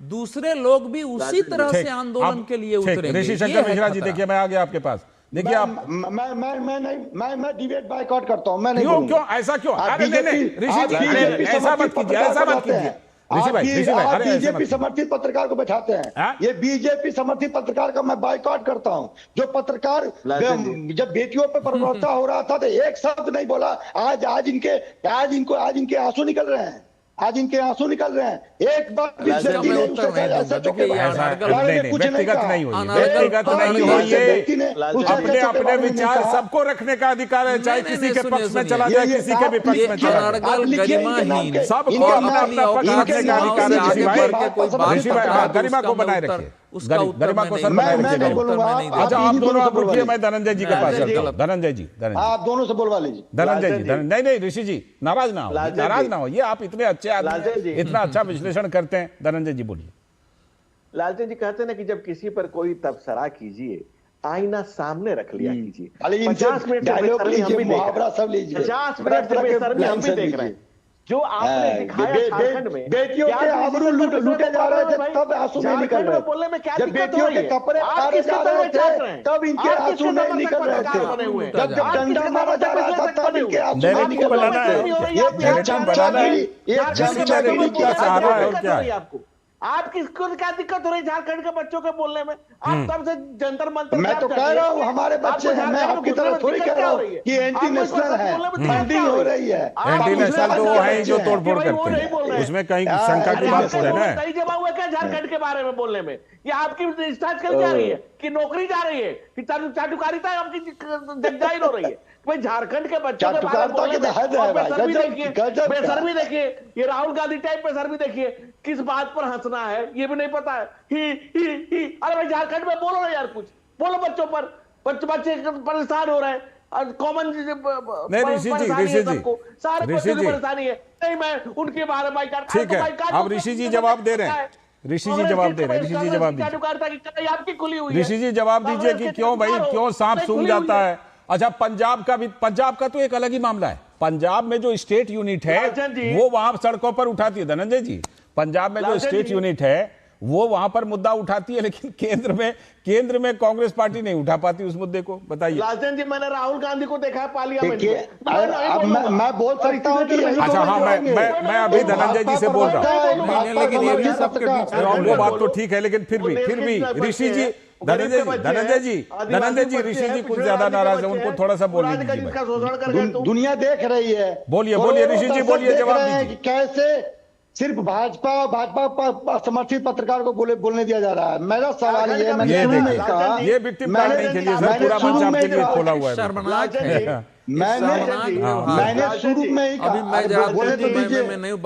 दूसरे लोग भी उसी तरह से आंदोलन के लिए उतरेंगे। ऋषि शंकर मिश्रा जी देखिए, मैं आ गया आपके पास। देखिए आप, मैं डिबेट बायकॉट करता हूं। मैं नहीं क्यों ऐसा क्यों? अरे नहीं ऋषि जी, ऐसा मत कीजिए। ऋषि भाई बीजेपी समर्थित पत्रकार को बैठाते हैं, ये बीजेपी समर्थित पत्रकार का मैं बायकॉट करता हूं। जो पत्रकार जब बेटियों पे प्रवृत्ता हो रहा था तो एक शब्द नहीं बोला। आज इनके आंसू निकल रहे हैं, एक बार व्यक्तिगत नहीं होइए, अपने विचार सबको रखने का अधिकार है, चाहे किसी के पक्ष में चला जाए, किसी के विपक्ष में चला जाए, सबको अपना पक्ष रखने का अधिकार है। ऋषि भाई गरिमा को बनाए रखिए, गरिमा को सर बनाए रखिए। अच्छा आप दोनों आप रुकिए, मैं धनंजय जी के पास चलता हूँ। धनंजय जी आप दोनों से बोलवा लीजिए। धनंजय जी नहीं ऋषि जी नाराज ना हो, ये आप इतने अच्छे आदमी, इतना अच्छा विश्लेषण करते हैं। धनंजय जी बोलिए। लालचंद जी कहते हैं ना कि जब किसी पर कोई तबसरा कीजिए, आईना सामने रख लिया कीजिए। 50 मिनट मुहावरा सब लीजिए, 50 मिनट हम भी देख रहे हैं जो आपने दिखाया झारखंड में। बेटियों के आबरू लूटे जा रहे थे तब आंसू नहीं निकल रहे, बोलने में क्या जब बेटियों के कपड़े फाड़े जा रहे थे तब इनके आंसू नहीं निकल रहे थे, जब डंडा मारा जा रहा था तब इनके आंसू नहीं निकल रहे थे। आपकी क्या दिक्कत हो रही है झारखंड के बच्चों के बोलने में? आप तब से जंतर मंतर, मैं तो कह रहा हूँ हमारे बच्चे हैं, मैं आपकी तरफ थोड़ी कह रहा हूँ कि एंटी नेशनल है, फंडिंग हो रही है। एंटी नेशनल तो वो है जो तोड़फोड़ करते हैं, उसमें कहीं शंका की बात थोड़ी ना। सही जमा हुआ क्या झारखंड के बारे में बोलने में? ये आपकी निष्ठा चल जा रही है कि नौकरी जा रही है कि चाटुकारिता आपकी जाहिर हो रही है? भाई झारखंड के बच्चों के बारे में बोले बेशर्मी देखिए, ये राहुल गांधी टाइप बेशर्मी देखिए, किस बात पर हंसना है ये भी नहीं पता है। ही। अरे भाई झारखंड में बोलो ना यार, कुछ बोलो बच्चों पर, बच्चे परेशान हो रहे हैं, कॉमन ऋषि जी परेशानी है। नहीं मैं उनके बारे में ठीक है, अब ऋषि जी जवाब दे रहे हैं, ऋषि जी जवाब दे रहे हैं, ऋषि जी जवाब दीजिए, आपकी खुली हुई है। ऋषि जी जवाब दीजिए कि क्यों भाई, क्यों सांप सूंघ जाता है। अच्छा पंजाब का भी, पंजाब का तो एक अलग ही मामला है। पंजाब में जो स्टेट यूनिट है वो वहां सड़कों पर उठाती है धनंजय जी, पंजाब में जो स्टेट यूनिट है वो वहां पर मुद्दा उठाती है, लेकिन केंद्र में कांग्रेस पार्टी नहीं उठा पाती उस मुद्दे को। बताइए लालचंद जी, मैंने राहुल गांधी को देखा है पार्लियामेंट में। मैं बोल सकता हूँ कि अच्छा हाँ, मैं अभी धनंजय जी से बोल रहा हूँ, लेकिन ये भी सबके बीच वो बात तो ठीक है, लेकिन फिर भी ऋषि जी, धनंजय जी ऋषि जी कुछ ज्यादा नाराज है, उनको थोड़ा सा बोलने दीजिए। दुनिया देख रही है। बोलिए ऋषि जी, बोलिए, जवाब दीजिए। कैसे सिर्फ भाजपा समर्थित पत्रकार को बोलने दिया जा रहा है? मेरा सवाल ये, मैंने नहीं कहा ये विक्टिम कार्ड नहीं खेलिए सर, पूरा मंच आपके लिए खोला हुआ है। मैंने शुरू में ही अभी मैं बोलने तो दीजिए, नहीं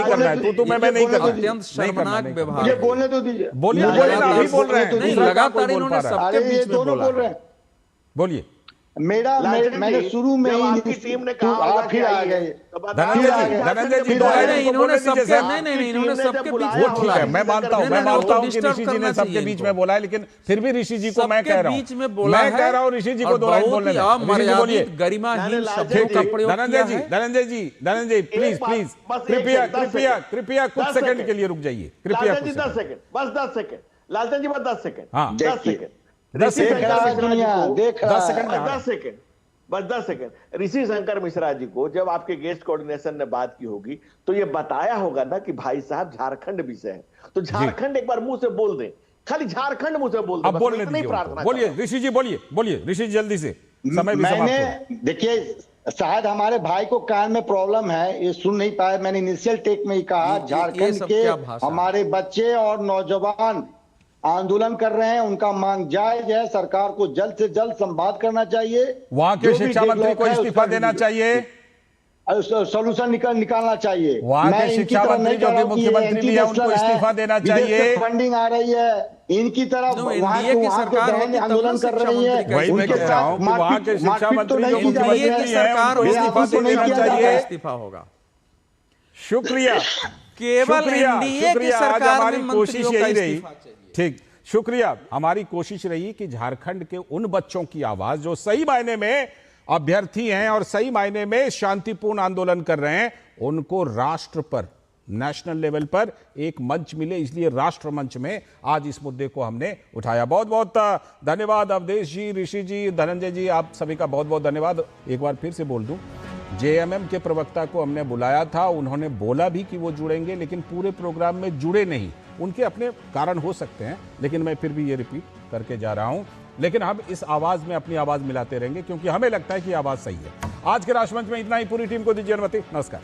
करना है, तो मैं नहीं करना, अत्यंत शर्मनाक व्यवहार, मुझे बोलने तो दीजिए। बोलिए ना, अभी बोल रहे हैं, लगातार इन्होंने सबके बीच में बोला। बोलिए। मैंने शुरू में ही टीम ने कहा आप फिर आ गए धनंजय जी इन्होंने सबके नहीं इन्होंने सबके बीच में ठीक है, मैं मानता हूँ कि ऋषि जी ने सबके बीच में बोला है, लेकिन फिर भी ऋषि जी को मैं कह रहा हूँ ऋषि जी को दो लाइन बोलने दें। बोलिए गरिमाहीन शब्दों का प्रयोग। धनंजय प्लीज कृपया कुछ सेकंड के लिए रुक जाइए, कृपया 10 सेकंड, बस 10 सेकंड लालचंद जी, बस 10 सेकंड, हाँ 10 सेकंड, 10 सेकंड। ऋषि शंकर मिश्रा जी को जब आपके गेस्ट कोऑर्डिनेशन ने बात की होगी तो ये बताया होगा ना कि भाई साहब झारखंड विषय है, तो झारखंड एक बार मुंह से बोल दें, खाली झारखंड मुंह से बोल दें, अब बोलने दीजिए। बोलिए ऋषि जी, बोलिए ऋषि जी, जल्दी से, समय भी समाप्त हो। देखिए शायद हमारे भाई को कान में प्रॉब्लम है, ये सुन नहीं पाए। मैंने इनिशियल टेक में ही कहा झारखंड के हमारे बच्चे और नौजवान आंदोलन कर रहे हैं, उनका मांग जायज है, सरकार को जल्द से जल्द संवाद करना चाहिए, वहां के शिक्षा मंत्री को इस्तीफा देना चाहिए, सोल्यूशन निकालना चाहिए। वहां के शिक्षा मंत्री जो कि मुख्यमंत्री भी है उनको इस्तीफा देना चाहिए। फंडिंग आ रही है इनकी तरफ, वहां की सरकार आंदोलन कर रही है। वही मैं कह रहा हूं कि वहां के शिक्षा मंत्री जो मुख्यमंत्री है उनको इस्तीफा देना चाहिए, इस्तीफा होगा। शुक्रिया, केवल एनडीए की सरकार में कोशिश यही रही। ठीक, शुक्रिया। हमारी कोशिश रही कि झारखंड के उन बच्चों की आवाज जो सही मायने में अभ्यर्थी हैं और सही मायने में शांतिपूर्ण आंदोलन कर रहे हैं, उनको राष्ट्र पर, नेशनल लेवल पर एक मंच मिले, इसलिए राष्ट्र मंच में आज इस मुद्दे को हमने उठाया। बहुत बहुत धन्यवाद अवधेश जी, ऋषि जी, धनंजय जी, आप सभी का बहुत बहुत धन्यवाद। एक बार फिर से बोल दूं, जेएमएम के प्रवक्ता को हमने बुलाया था, उन्होंने बोला भी कि वो जुड़ेंगे, लेकिन पूरे प्रोग्राम में जुड़े नहीं। उनके अपने कारण हो सकते हैं, लेकिन मैं फिर भी ये रिपीट करके जा रहा हूं। लेकिन हम इस आवाज में अपनी आवाज मिलाते रहेंगे, क्योंकि हमें लगता है कि आवाज सही है। आज के राष्ट्रमंच में इतना ही। पूरी टीम को दीजिए अनुमति। नमस्कार।